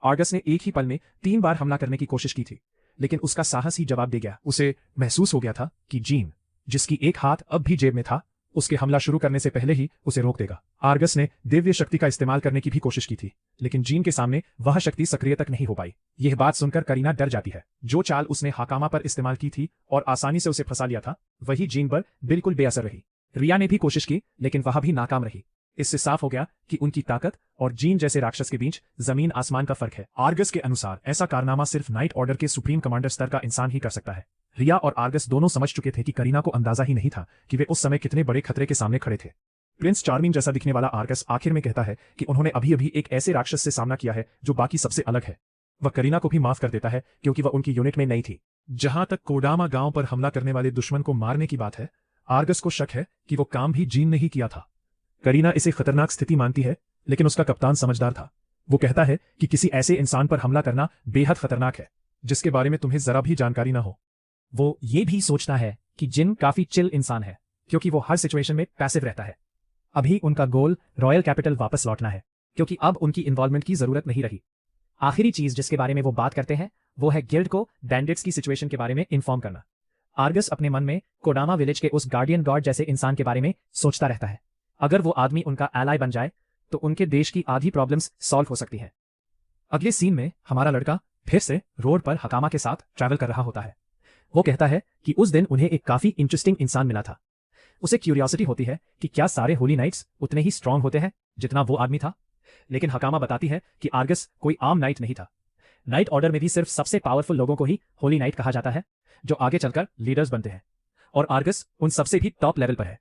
आर्गस ने एक ही पल में 3 बार हमला करने की कोशिश की थी, लेकिन उसका साहस ही जवाब दे गया। उसे महसूस हो गया था कि जीन जिसकी एक हाथ अब भी जेब में था, उसके हमला शुरू करने से पहले ही उसे रोक देगा। आर्गस ने दिव्य शक्ति का इस्तेमाल करने की भी कोशिश की थी, लेकिन जीन के सामने वह शक्ति सक्रिय तक नहीं हो पाई। यह बात सुनकर करीना डर जाती है। जो चाल उसने हकामा पर इस्तेमाल की थी और आसानी से उसे फंसा लिया था, वही जीन पर बिल्कुल बेअसर रही। रिया ने भी कोशिश की, लेकिन वह भी नाकाम रही। इससे साफ हो गया कि उनकी ताकत और जीन जैसे राक्षस के बीच जमीन आसमान का फर्क है। आर्गस के अनुसार ऐसा कारनामा सिर्फ नाइट ऑर्डर के सुप्रीम कमांडर स्तर का इंसान ही कर सकता है। रिया और आर्गस दोनों समझ चुके थे कि करीना को अंदाजा ही नहीं था कि वे उस समय कितने बड़े खतरे के सामने खड़े थे। प्रिंस चार्मिंग जैसा दिखने वाला आर्गस आखिर में कहता है कि उन्होंने अभी अभी एक ऐसे राक्षस से सामना किया है जो बाकी सबसे अलग है। वह करीना को भी माफ कर देता है क्योंकि वह उनकी यूनिट में नहीं थी। जहां तक कोडामा गांव पर हमला करने वाले दुश्मन को मारने की बात है, आर्गस को शक है कि वो काम भी जीन ने ही किया था। करीना इसे खतरनाक स्थिति मानती है, लेकिन उसका कप्तान समझदार था। वो कहता है कि किसी ऐसे इंसान पर हमला करना बेहद खतरनाक है जिसके बारे में तुम्हें जरा भी जानकारी ना हो। वो ये भी सोचता है कि जिन काफी चिल इंसान है, क्योंकि वो हर सिचुएशन में पैसिव रहता है। अभी उनका गोल रॉयल कैपिटल वापस लौटना है, क्योंकि अब उनकी इन्वॉल्वमेंट की जरूरत नहीं रही। आखिरी चीज जिसके बारे में वो बात करते हैं वो है गिल्ड को बैंडिट्स की सिचुएशन के बारे में इन्फॉर्म करना। आर्गस अपने मन में कोडामा विलेज के उस गार्डियन गार्ड जैसे इंसान के बारे में सोचता रहता है। अगर वो आदमी उनका एलाय बन जाए तो उनके देश की आधी प्रॉब्लम्स सॉल्व हो सकती है। अगले सीन में हमारा लड़का फिर से रोड पर हकामा के साथ ट्रैवल कर रहा होता है। वो कहता है कि उस दिन उन्हें एक काफी इंटरेस्टिंग इंसान मिला था। उसे क्यूरियोसिटी होती है कि क्या सारे होली नाइट्स उतने ही स्ट्रांग होते हैं जितना वो आदमी था, लेकिन हकामा बताती है कि आर्गस कोई आम नाइट नहीं था। नाइट ऑर्डर में भी सिर्फ सबसे पावरफुल लोगों को ही होली नाइट कहा जाता है, जो आगे चलकर लीडर्स बनते हैं, और आर्गस उन सबसे भी टॉप लेवल पर है।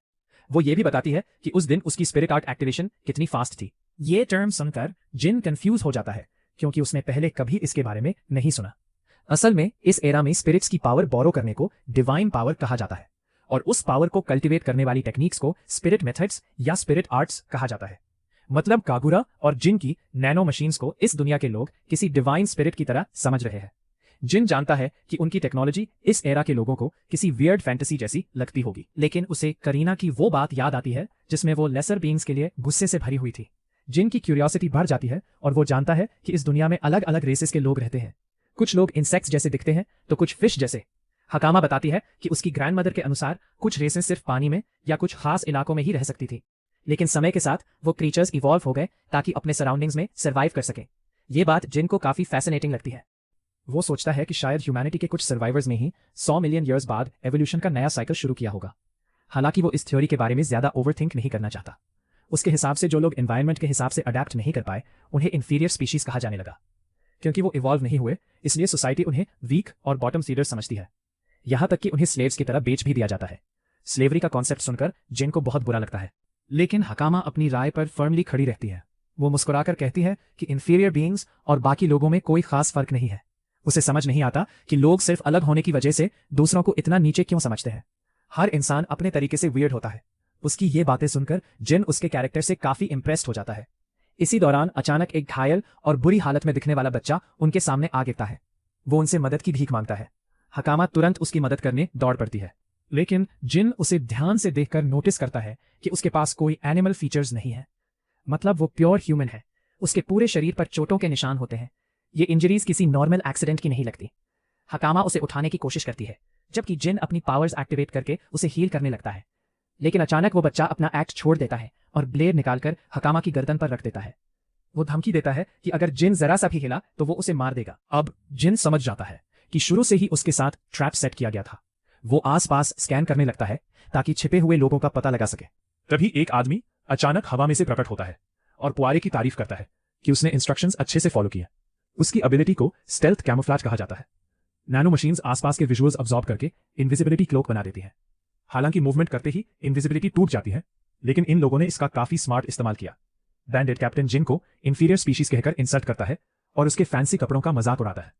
वो ये भी बताती है कि उस दिन उसकी स्पिरिट आर्ट एक्टिवेशन कितनी फास्ट थी। ये टर्म सुनकर जिन कंफ्यूज हो जाता है, क्योंकि उसने पहले कभी इसके बारे में नहीं सुना। असल में इस एरा में स्पिरिट्स की पावर बोरो करने को डिवाइन पावर कहा जाता है, और उस पावर को कल्टीवेट करने वाली टेक्निक्स को स्पिरिट मेथड्स या स्पिरिट आर्ट्स कहा जाता है। मतलब कागुरा और जिन की नैनो मशीन्स को इस दुनिया के लोग किसी डिवाइन स्पिरिट की तरह समझ रहे हैं। जिन जानता है कि उनकी टेक्नोलॉजी इस एरा के लोगों को किसी वियर्ड फैंटेसी जैसी लगती होगी, लेकिन उसे करीना की वो बात याद आती है जिसमें वो लेसर बीइंग्स के लिए गुस्से से भरी हुई थी। जिन की क्यूरियोसिटी बढ़ जाती है और वो जानता है कि इस दुनिया में अलग अलग रेसेस के लोग रहते हैं। कुछ लोग इंसेक्ट्स जैसे दिखते हैं तो कुछ फिश जैसे। हकामा बताती है कि उसकी ग्रैंडमदर के अनुसार कुछ रेसेस सिर्फ पानी में या कुछ खास इलाकों में ही रह सकती थी, लेकिन समय के साथ वो क्रीचर्स इवॉल्व हो गए ताकि अपने सराउंडिंग्स में सर्वाइव कर सके। ये बात जिन को काफी फैसिनेटिंग लगती है। वो सोचता है कि शायद ह्यूमैनिटी के कुछ सर्वाइवर्स ने ही 100 मिलियन ईयर्स बाद एवोल्यूशन का नया साइकिल शुरू किया होगा। हालांकि वो इस थ्योरी के बारे में ज्यादा ओवरथिंक नहीं करना चाहता। उसके हिसाब से जो लोग एनवायरनमेंट के हिसाब से अडेप्ट नहीं कर पाए उन्हें इंफीरियर स्पीशीज कहा जाने लगा। क्योंकि वो इवॉल्व नहीं हुए, इसलिए सोसाइटी उन्हें वीक और बॉटम फीडर्स समझती है। यहां तक कि उन्हें स्लेव्स की तरह बेच भी दिया जाता है। स्लेवरी का कॉन्सेप्ट सुनकर जिन को बहुत बुरा लगता है, लेकिन हकामा अपनी राय पर फर्मली खड़ी रहती है। वो मुस्कुराकर कहती है कि इंफीरियर बीइंग्स और बाकी लोगों में कोई खास फर्क नहीं है। उसे समझ नहीं आता कि लोग सिर्फ अलग होने की वजह से दूसरों को इतना नीचे क्यों समझते हैं। हर इंसान अपने तरीके से वियर्ड होता है। उसकी ये बातें सुनकर जिन उसके कैरेक्टर से काफी इंप्रेस्ड हो जाता है। इसी दौरान अचानक एक घायल और बुरी हालत में दिखने वाला बच्चा उनके सामने आ गिरता है। वो उनसे मदद की भीख मांगता है। हकामा तुरंत उसकी मदद करने दौड़ पड़ती है, लेकिन जिन उसे ध्यान से देखकर नोटिस करता है कि उसके पास कोई एनिमल फीचर्स नहीं है। मतलब वो प्योर ह्यूमन है। उसके पूरे शरीर पर चोटों के निशान होते हैं। ये इंजरीज किसी नॉर्मल एक्सीडेंट की नहीं लगती। हकामा उसे उठाने की कोशिश करती है, जबकि जिन अपनी पावर्स एक्टिवेट करके उसे हील करने लगता है। लेकिन अचानक वो बच्चा अपना एक्ट छोड़ देता है और ब्लेड निकालकर हकामा की गर्दन पर रख देता है। वो धमकी देता है कि अगर जिन जरा सा भी हिला तो वो उसे मार देगा। अब जिन समझ जाता है कि शुरू से ही उसके साथ ट्रैप सेट किया गया था। वो आसपास स्कैन करने लगता है ताकि छिपे हुए लोगों का पता लगा सके। तभी एक आदमी अचानक हवा में से प्रकट होता है और पुआरे की तारीफ करता है कि उसने इंस्ट्रक्शंस अच्छे से फॉलो किए। उसकी एबिलिटी को स्टेल्थ कैमोफ्लेज कहा जाता है। नैनो मशीन्स आसपास के विजुअल्स अब्सॉर्ब करके इनविजिबिलिटी क्लोक बना देती हैं। हालांकि मूवमेंट करते ही इनविजिबिलिटी टूट जाती है, लेकिन इन लोगों ने इसका काफी स्मार्ट इस्तेमाल किया। बैंडिट कैप्टन जिन को इंफीरियर स्पीशीज कहकर इंसल्ट करता है और उसके फैंसी कपड़ों का मजाक उड़ाता है।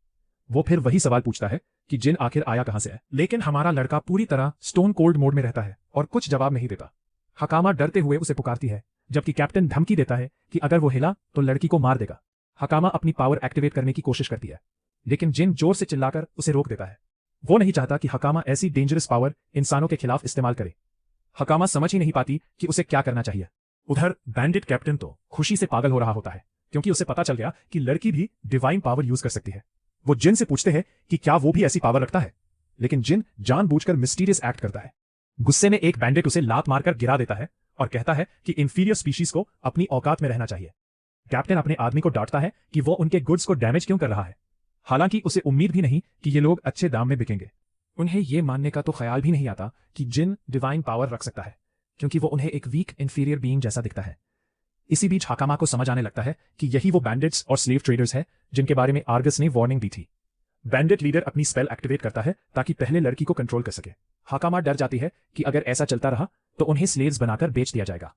वो फिर वही सवाल पूछता है कि जिन आखिर आया कहां से है, लेकिन हमारा लड़का पूरी तरह स्टोन कोल्ड मोड में रहता है और कुछ जवाब नहीं देता। हकामा डरते हुए उसे पुकारती है, जबकि कैप्टन धमकी देता है कि अगर वो हिला तो लड़की को मार देगा। हकामा अपनी पावर एक्टिवेट करने की कोशिश करती है, लेकिन जिन जोर से चिल्लाकर उसे रोक देता है। वो नहीं चाहता कि हकामा ऐसी डेंजरस पावर इंसानों के खिलाफ इस्तेमाल करे। हकामा समझ ही नहीं पाती कि उसे क्या करना चाहिए। उधर बैंडिट कैप्टन तो खुशी से पागल हो रहा होता है, क्योंकि उसे पता चल गया कि लड़की भी डिवाइन पावर यूज कर सकती है। वो जिन से पूछते हैं कि क्या वो भी ऐसी पावर रखता है, लेकिन जिन जानबूझकर मिस्टीरियस एक्ट करता है। गुस्से में एक बैंडिट उसे लात मारकर गिरा देता है और कहता है कि इंफीरियर स्पीशीज को अपनी औकात में रहना चाहिए। कैप्टन अपने आदमी को डांटता है कि वो उनके गुड्स को डैमेज क्यों कर रहा है, हालांकि उसे उम्मीद भी नहीं कि ये लोग अच्छे दाम में बिकेंगे। उन्हें यह मानने का तो ख्याल भी नहीं आता कि जिन डिवाइन पावर रख सकता है, क्योंकि वो उन्हें एक वीक इंफीरियर बीइंग जैसा दिखता है। इसी बीच हाकामा को समझ आने लगता है कि यही वो बैंडिट्स और स्लेव ट्रेडर्स हैं जिनके बारे में आर्गस ने वार्निंग दी थी। बैंडिट लीडर अपनी स्पेल एक्टिवेट करता है ताकि पहले लड़की को कंट्रोल कर सके। हाकामा डर जाती है कि अगर ऐसा चलता रहा तो उन्हें स्लेव्स बनाकर बेच दिया जाएगा।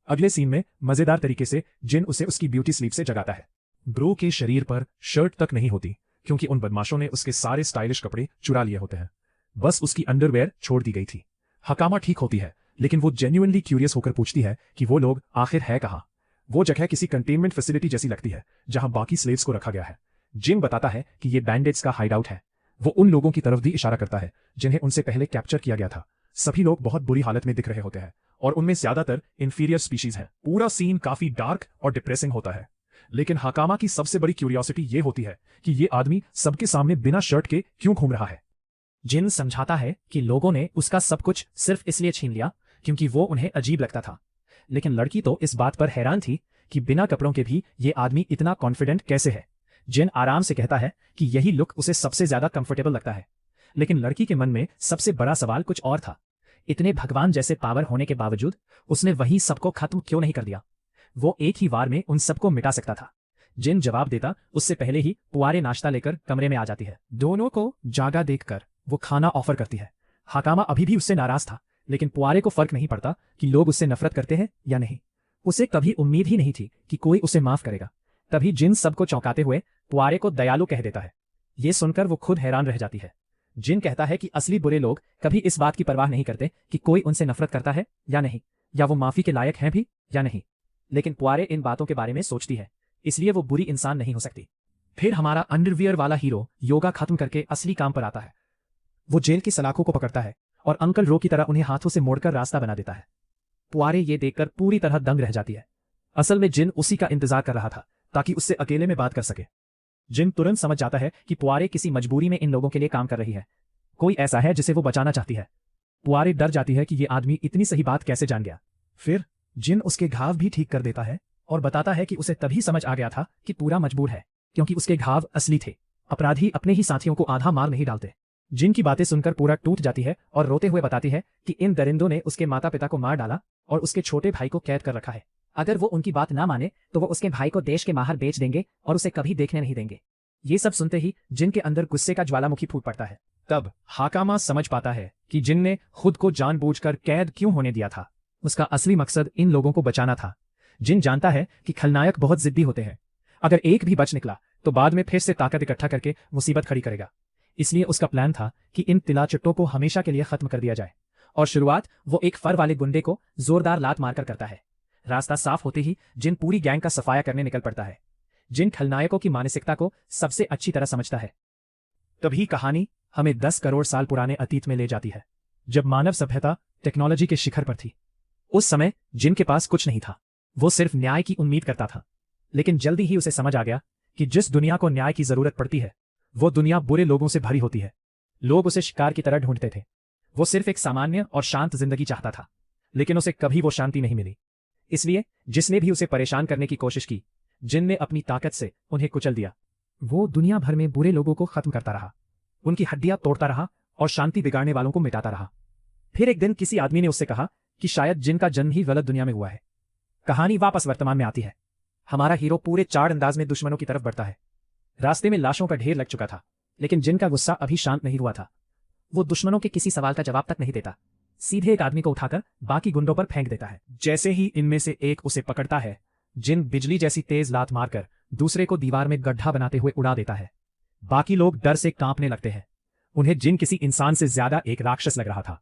अगले सीन में मजेदार तरीके से जिन उसे उसकी ब्यूटी स्लीप से जगाता है। ब्रो के शरीर पर शर्ट तक नहीं होती क्योंकि उन बदमाशों ने उसके सारे स्टाइलिश कपड़े चुरा लिए होते हैं, बस उसकी अंडरवेयर छोड़ दी गई थी। हकामा ठीक होती है, लेकिन वो जेन्युइनली क्यूरियस होकर पूछती है कि वो लोग आखिर है कहां। वो जगह किसी कंटेनमेंट फैसिलिटी जैसी लगती है जहां बाकी स्लेव्स को रखा गया है। जिन बताता है कि ये बैंडिट्स का हाइडआउट है। वो उन लोगों की तरफ भी इशारा करता है जिन्हें उनसे पहले कैप्चर किया गया था। सभी लोग बहुत बुरी हालत में दिख रहे होते हैं और उनमें ज्यादातर इंफीरियर स्पीशीज हैं। पूरा सीन काफी डार्क और डिप्रेसिंग होता है, लेकिन हाकामा की सबसे बड़ी क्यूरियोसिटी ये होती है कि ये आदमी सबके सामने बिना शर्ट के क्यों घूम रहा है। जिन समझाता है कि लोगों ने उसका सब कुछ सिर्फ इसलिए छीन लिया क्योंकि वो उन्हें अजीब लगता था, लेकिन लड़की तो इस बात पर हैरान थी कि बिना कपड़ों के भी ये आदमी इतना कॉन्फिडेंट कैसे है। जिन आराम से कहता है कि यही लुक उसे सबसे ज्यादा कंफर्टेबल लगता है, लेकिन लड़की के मन में सबसे बड़ा सवाल कुछ और था। इतने भगवान जैसे पावर होने के बावजूद उसने वही सबको खत्म क्यों नहीं कर दिया। वो एक ही वार में उन सबको मिटा सकता था। जिन जवाब देता उससे पहले ही पुआरे नाश्ता लेकर कमरे में आ जाती है। दोनों को जागा देखकर वो खाना ऑफर करती है। हाकामा अभी भी उससे नाराज था, लेकिन पुआरे को फर्क नहीं पड़ता कि लोग उससे नफरत करते हैं या नहीं। उसे कभी उम्मीद ही नहीं थी कि कोई उसे माफ करेगा। तभी जिन सबको चौंकाते हुए पुआरे को दयालु कह देता है। ये सुनकर वो खुद हैरान रह जाती है। जिन कहता है कि असली बुरे लोग कभी इस बात की परवाह नहीं करते कि कोई उनसे नफरत करता है या नहीं, या वो माफी के लायक हैं भी या नहीं, लेकिन पुआरे इन बातों के बारे में सोचती है, इसलिए वो बुरी इंसान नहीं हो सकती। फिर हमारा अंडरवियर वाला हीरो योगा खत्म करके असली काम पर आता है। वो जेल की सलाखों को पकड़ता है और अंकल रो की तरह उन्हें हाथों से मोड़कर रास्ता बना देता है। पुआरे ये देखकर पूरी तरह दंग रह जाती है। असल में जिन उसी का इंतजार कर रहा था ताकि उससे अकेले में बात कर सके। जिन तुरंत समझ जाता है कि पुआरे किसी मजबूरी में इन लोगों के लिए काम कर रही है। कोई ऐसा है जिसे वो बचाना चाहती है। पुआरे डर जाती है कि ये आदमी इतनी सही बात कैसे जान गया। फिर जिन उसके घाव भी ठीक कर देता है और बताता है कि उसे तभी समझ आ गया था कि पूरा मजबूर है, क्योंकि उसके घाव असली थे। अपराधी अपने ही साथियों को आधा मार नहीं डालते। जिन की बातें सुनकर पूरा टूट जाती है और रोते हुए बताती है कि इन दरिंदों ने उसके माता पिता को मार डाला और उसके छोटे भाई को कैद कर रखा है। अगर वो उनकी बात ना माने तो वो उसके भाई को देश के बाहर बेच देंगे और उसे कभी देखने नहीं देंगे। ये सब सुनते ही जिन के अंदर गुस्से का ज्वालामुखी फूट पड़ता है। तब हाकामा समझ पाता है कि जिन ने खुद को जानबूझकर कैद क्यों होने दिया था। उसका असली मकसद इन लोगों को बचाना था। जिन जानता है कि खलनायक बहुत जिद्दी होते हैं। अगर एक भी बच निकला तो बाद में फिर से ताकत इकट्ठा करके मुसीबत खड़ी करेगा। इसलिए उसका प्लान था कि इन तिलाचट्टों को हमेशा के लिए खत्म कर दिया जाए। और शुरुआत वो एक फर वाले गुंडे को जोरदार लात मारकर करता है। रास्ता साफ होते ही जिन पूरी गैंग का सफाया करने निकल पड़ता है। जिन खलनायकों की मानसिकता को सबसे अच्छी तरह समझता है। तभी कहानी हमें 10 करोड़ साल पुराने अतीत में ले जाती है, जब मानव सभ्यता टेक्नोलॉजी के शिखर पर थी। उस समय जिन के पास कुछ नहीं था, वो सिर्फ न्याय की उम्मीद करता था। लेकिन जल्दी ही उसे समझ आ गया कि जिस दुनिया को न्याय की जरूरत पड़ती है, वो दुनिया बुरे लोगों से भरी होती है। लोग उसे शिकार की तरह ढूंढते थे। वो सिर्फ एक सामान्य और शांत जिंदगी चाहता था, लेकिन उसे कभी वो शांति नहीं मिली। इसलिए जिसने भी उसे परेशान करने की कोशिश की, जिन ने अपनी ताकत से उन्हें कुचल दिया। वो दुनिया भर में बुरे लोगों को खत्म करता रहा, उनकी हड्डियां तोड़ता रहा और शांति बिगाड़ने वालों को मिटाता रहा। फिर एक दिन किसी आदमी ने उससे कहा कि शायद जिन का जन्म ही गलत दुनिया में हुआ है। कहानी वापस वर्तमान में आती है। हमारा हीरो पूरे चाड़ अंदाज में दुश्मनों की तरफ बढ़ता है। रास्ते में लाशों का ढेर लग चुका था, लेकिन जिन का गुस्सा अभी शांत नहीं हुआ था। वो दुश्मनों के किसी सवाल का जवाब तक नहीं देता, सीधे एक आदमी को उठाकर बाकी गुंडों पर फेंक देता है। जैसे ही इनमें से एक उसे पकड़ता है, जिन बिजली जैसी तेज लात मारकर दूसरे को दीवार में गड्ढा बनाते हुए उड़ा देता है। बाकी लोग डर से कांपने लगते हैं। उन्हें जिन किसी इंसान से ज्यादा एक राक्षस लग रहा था।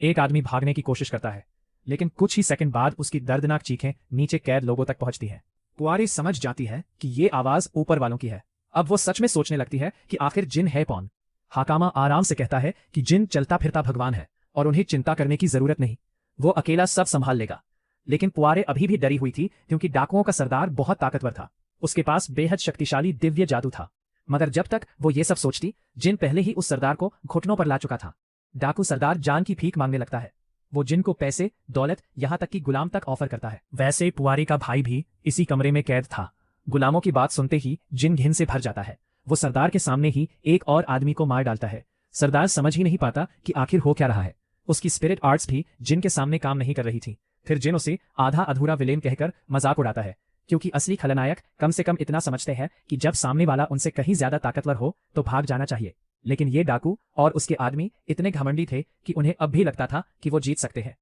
एक आदमी भागने की कोशिश करता है, लेकिन कुछ ही सेकंड बाद उसकी दर्दनाक चीखें नीचे कैद लोगों तक पहुंचती हैं। पुआरी समझ जाती है कि ये आवाज ऊपर वालों की है। अब वो सच में सोचने लगती है कि आखिर जिन है कौन। हाकामा आराम से कहता है कि जिन चलता फिरता भगवान है और उन्हें चिंता करने की जरूरत नहीं, वो अकेला सब संभाल लेगा। लेकिन पुआरे अभी भी डरी हुई थी, क्योंकि डाकुओं का सरदार बहुत ताकतवर था। उसके पास बेहद शक्तिशाली दिव्य जादू था। मगर जब तक वो ये सब सोचती, जिन पहले ही उस सरदार को घुटनों पर ला चुका था। डाकू सरदार जान की भीख मांगने लगता है। वो जिन को पैसे, दौलत, यहाँ तक कि गुलाम तक ऑफर करता है। वैसे पुआरे का भाई भी इसी कमरे में कैद था। गुलामों की बात सुनते ही जिन घिन से भर जाता है। वो सरदार के सामने ही एक और आदमी को मार डालता है। सरदार समझ ही नहीं पाता कि आखिर हो क्या रहा है। उसकी स्पिरिट आर्ट्स भी जिन के सामने काम नहीं कर रही थी। फिर जिन उसे आधा अधूरा विलेन कहकर मजाक उड़ाता है, क्योंकि असली खलनायक कम से कम इतना समझते हैं कि जब सामने वाला उनसे कहीं ज्यादा ताकतवर हो तो भाग जाना चाहिए। लेकिन ये डाकू और उसके आदमी इतने घमंडी थे कि उन्हें अब भी लगता था कि वो जीत सकते हैं।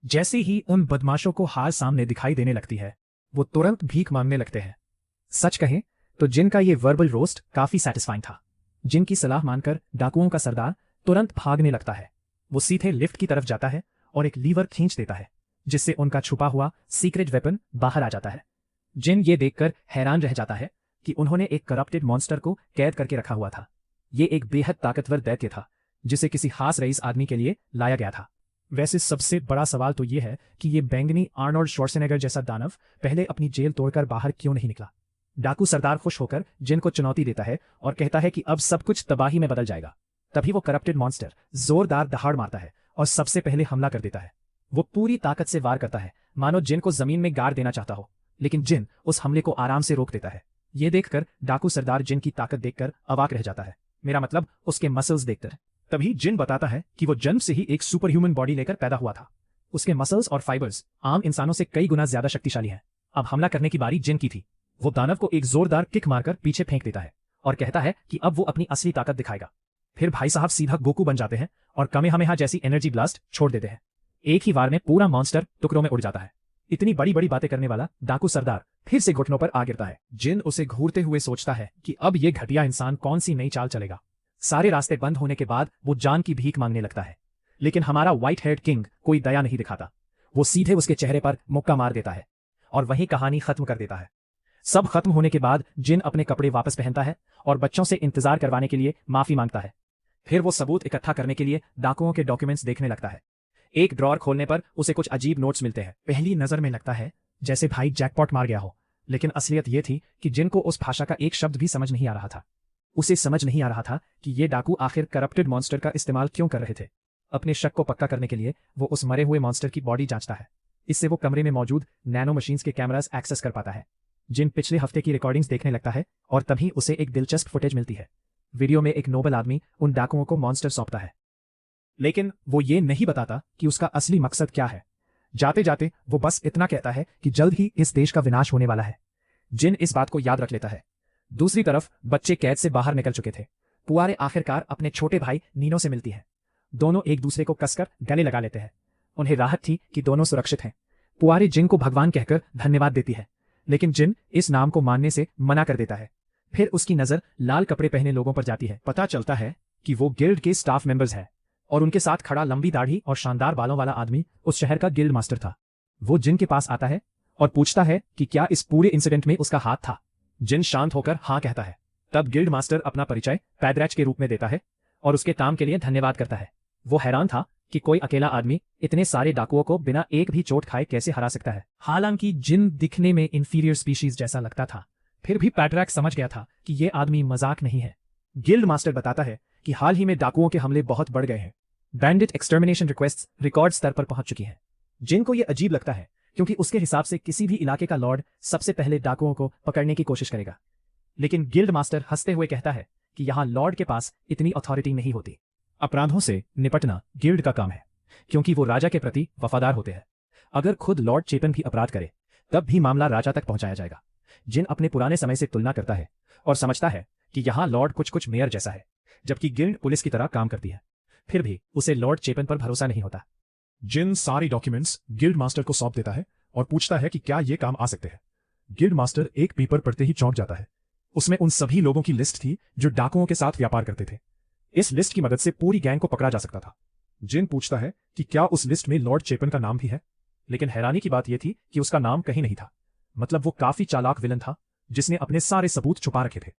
जैसे ही उन बदमाशों को हार सामने दिखाई देने लगती है, वो तुरंत भीख मांगने लगते हैं। सच कहें तो जिन का ये वर्बल रोस्ट काफी सेटिस्फाइंग था। जिन की सलाह मानकर डाकुओं का सरदार तुरंत भागने लगता है। वो सीधे लिफ्ट की तरफ जाता है और एक लीवर खींच देता है, जिससे उनका छुपा हुआ सीक्रेट वेपन बाहर आ जाता है। जिन ये देखकर हैरान रह जाता है कि उन्होंने एक करप्टेड मॉन्स्टर को कैद करके रखा हुआ था। ये एक बेहद ताकतवर दैत्य था, जिसे किसी खास रईस आदमी के लिए लाया गया था। वैसे सबसे बड़ा सवाल तो ये है कि ये बैंगनी आर्नोल्ड श्वार्ज़नेगर जैसा दानव पहले अपनी जेल तोड़कर बाहर क्यों नहीं निकला। डाकू सरदार खुश होकर जिन को चुनौती देता है और कहता है कि अब सब कुछ तबाही में बदल जाएगा। तभी वो करप्टेड मॉन्स्टर जोरदार दहाड़ मारता है और सबसे पहले हमला कर देता है। वो पूरी ताकत से वार करता है, मानो जिन को जमीन में गाड़ देना चाहता हो, लेकिन जिन उस हमले को आराम से रोक देता है। ये देखकर डाकू सरदार जिन की ताकत देखकर अवाक रह जाता है। मेरा मतलब उसके मसल्स देखकर। तभी जिन बताता है कि वो जन्म से ही एक सुपर ह्यूमन बॉडी लेकर पैदा हुआ था। उसके मसल्स और फाइबर्स आम इंसानों से कई गुना ज्यादा शक्तिशाली हैं। अब हमला करने की बारी जिन की थी। वो दानव को एक जोरदार किक मारकर पीछे फेंक देता है और कहता है कि अब वो अपनी असली ताकत दिखाएगा। फिर भाई साहब सीधा गोकू बन जाते हैं और कामेहामेहा जैसी एनर्जी ब्लास्ट छोड़ देते हैं। एक ही वार में पूरा मॉन्स्टर टुकड़ों में उड़ जाता है। इतनी बड़ी बड़ी बातें करने वाला डाकू सरदार फिर से घुटनों पर आ गिरता है। जिन उसे घूरते हुए सोचता है कि अब ये घटिया इंसान कौन सी नई चाल चलेगा। सारे रास्ते बंद होने के बाद वो जान की भीख मांगने लगता है, लेकिन हमारा व्हाइट हेयर्ड किंग कोई दया नहीं दिखाता। वो सीधे उसके चेहरे पर मुक्का मार देता है और वहीं कहानी खत्म कर देता है। सब खत्म होने के बाद जिन अपने कपड़े वापस पहनता है और बच्चों से इंतजार करवाने के लिए माफी मांगता है। फिर वो सबूत इकट्ठा करने के लिए डाकुओं के डॉक्यूमेंट्स देखने लगता है। एक ड्रॉअर खोलने पर उसे कुछ अजीब नोट्स मिलते हैं। पहली नजर में लगता है जैसे भाई जैकपॉट मार गया हो, लेकिन असलियत ये थी कि जिन को उस भाषा का एक शब्द भी समझ नहीं आ रहा था। उसे समझ नहीं आ रहा था कि ये डाकू आखिर करप्टेड मॉन्स्टर का इस्तेमाल क्यों कर रहे थे। अपने शक को पक्का करने के लिए वो उस मरे हुए मॉन्स्टर की बॉडी जांचता है। इससे वो कमरे में मौजूद नैनो मशीन्स के कैमरास एक्सेस कर पाता है। जिन पिछले हफ्ते की रिकॉर्डिंग्स देखने लगता है और तभी उसे एक दिलचस्प फुटेज मिलती है। वीडियो में एक नोबल आदमी उन डाकुओं को मॉन्स्टर सौंपता है, लेकिन वो ये नहीं बताता कि उसका असली मकसद क्या है। जाते जाते वो बस इतना कहता है कि जल्द ही इस देश का विनाश होने वाला है। जिन इस बात को याद रख लेता है। दूसरी तरफ बच्चे कैद से बाहर निकल चुके थे। पुआरे आखिरकार अपने छोटे भाई नीनो से मिलती है। दोनों एक दूसरे को कसकर गले लगा लेते हैं। उन्हें राहत थी कि दोनों सुरक्षित हैं। पुआरे जिन को भगवान कहकर धन्यवाद देती है, लेकिन जिन इस नाम को मानने से मना कर देता है। फिर उसकी नजर लाल कपड़े पहने लोगों पर जाती है। पता चलता है कि वो गिल्ड के स्टाफ मेंबर्स हैं और उनके साथ खड़ा लंबी दाढ़ी और शानदार बालों वाला आदमी उस शहर का गिल्ड मास्टर था। वो जिन के पास आता है और पूछता है कि क्या इस पूरे इंसिडेंट में उसका हाथ था। जिन शांत होकर हाँ कहता है। तब गिल्ड मास्टर अपना परिचय पैद्रैच के रूप में देता है और उसके काम के लिए धन्यवाद करता है। वो हैरान था कि कोई अकेला आदमी इतने सारे डाकुओं को बिना एक भी चोट खाए कैसे हरा सकता है। हालांकि जिन दिखने में इंफीरियर स्पीशीज जैसा लगता था, फिर भी पैड्रैक समझ गया था कि ये आदमी मजाक नहीं है। गिल्ड मास्टर बताता है कि हाल ही में डाकुओं के हमले बहुत बढ़ गए हैं। बैंडिट एक्सटर्मिनेशन रिक्वेस्ट्स रिकॉर्ड स्तर पर पहुंच चुकी हैं। जिन को यह अजीब लगता है क्योंकि उसके हिसाब से किसी भी इलाके का लॉर्ड सबसे पहले डाकुओं को पकड़ने की कोशिश करेगा। लेकिन गिल्ड मास्टर हंसते हुए कहता है कि यहां लॉर्ड के पास इतनी अथॉरिटी नहीं होती। अपराधों से निपटना गिल्ड का काम है, क्योंकि वो राजा के प्रति वफादार होते हैं। अगर खुद लॉर्ड चेपन भी अपराध करे तब भी मामला राजा तक पहुंचाया जाएगा। जिन अपने पुराने समय से तुलना करता है और समझता है कि यहां लॉर्ड कुछ मेयर जैसा है, जबकि गिल्ड पुलिस की तरह काम करती है। फिर भी उसे लॉर्ड चेपन पर भरोसा नहीं होता। जिन सारी डॉक्यूमेंट्स गिल्ड मास्टर को सौंप देता है और पूछता है कि क्या ये काम आ सकते हैं। गिल्ड मास्टर एक पेपर पढ़ते ही चौंक जाता है। उसमें उन सभी लोगों की लिस्ट थी जो डाकुओं के साथ व्यापार करते थे। इस लिस्ट की मदद से पूरी गैंग को पकड़ा जा सकता था। जिन पूछता है कि क्या उस लिस्ट में लॉर्ड चेपन का नाम भी है, लेकिन हैरानी की बात यह थी कि उसका नाम कहीं नहीं था। मतलब वो काफी चालाक विलन था जिसने अपने सारे सबूत छुपा रखे थे।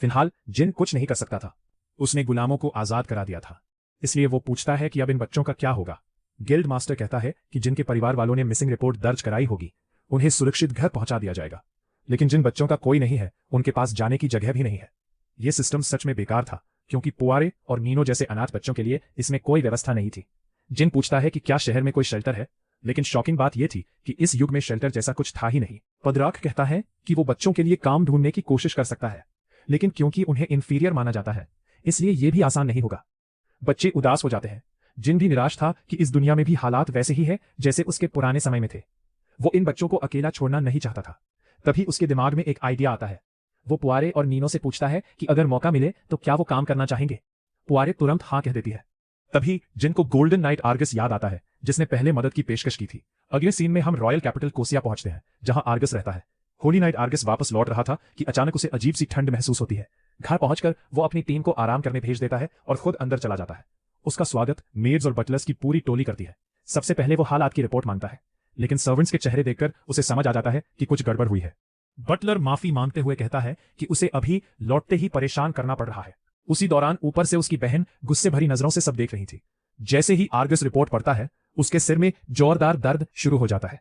फिलहाल जिन कुछ नहीं कर सकता था। उसने गुलामों को आजाद करा दिया था, इसलिए वो पूछता है कि अब इन बच्चों का क्या होगा। गिल्ड मास्टर कहता है कि जिनके परिवार वालों ने मिसिंग रिपोर्ट दर्ज कराई होगी उन्हें सुरक्षित घर पहुंचा दिया जाएगा, लेकिन जिन बच्चों का कोई नहीं है उनके पास जाने की जगह भी नहीं है। यह सिस्टम सच में बेकार था क्योंकि पुआरे और नीनो जैसे अनाथ बच्चों के लिए इसमें कोई व्यवस्था नहीं थी। जिन पूछता है कि क्या शहर में कोई शेल्टर है, लेकिन शॉकिंग बात यह थी कि इस युग में शेल्टर जैसा कुछ था ही नहीं। पदराक कहता है कि वो बच्चों के लिए काम ढूंढने की कोशिश कर सकता है, लेकिन क्योंकि उन्हें इंफीरियर माना जाता है, इसलिए यह भी आसान नहीं होगा। बच्चे उदास हो जाते हैं। जिन भी निराश था कि इस दुनिया में भी हालात वैसे ही है जैसे उसके पुराने समय में थे। वो इन बच्चों को अकेला छोड़ना नहीं चाहता था। तभी उसके दिमाग में एक आइडिया आता है। वो पुआरे और नीनो से पूछता है कि अगर मौका मिले तो क्या वो काम करना चाहेंगे। पुआरे तुरंत हाँ कह देती है। तभी जिन को गोल्डन नाइट आर्गस याद आता है, जिसने पहले मदद की पेशकश की थी। अगले सीन में हम रॉयल कैपिटल कोसिया पहुंचते हैं, जहां आर्गस रहता है। होली नाइट आर्गस वापस लौट रहा था कि अचानक उसे अजीब सी ठंड महसूस होती है। घर पहुंचकर वो अपनी टीम को आराम करने भेज देता है और खुद अंदर चला जाता है। उसका स्वागत मेड्स और बटलर्स की पूरी टोली करती है। सबसे पहले वो हालात की रिपोर्ट मांगता है, लेकिन सर्वेंट्स के चेहरे देखकर उसे समझ आ जाता है कि कुछ गड़बड़ हुई है। बटलर माफी मांगते हुए कहता है कि उसे अभी लौटते ही परेशान करना पड़ रहा है। उसी दौरान ऊपर से उसकी बहन गुस्से भरी नजरों से सब देख रही थी। जैसे ही आर्गस रिपोर्ट पढ़ता है, उसके सिर में जोरदार दर्द शुरू हो जाता है।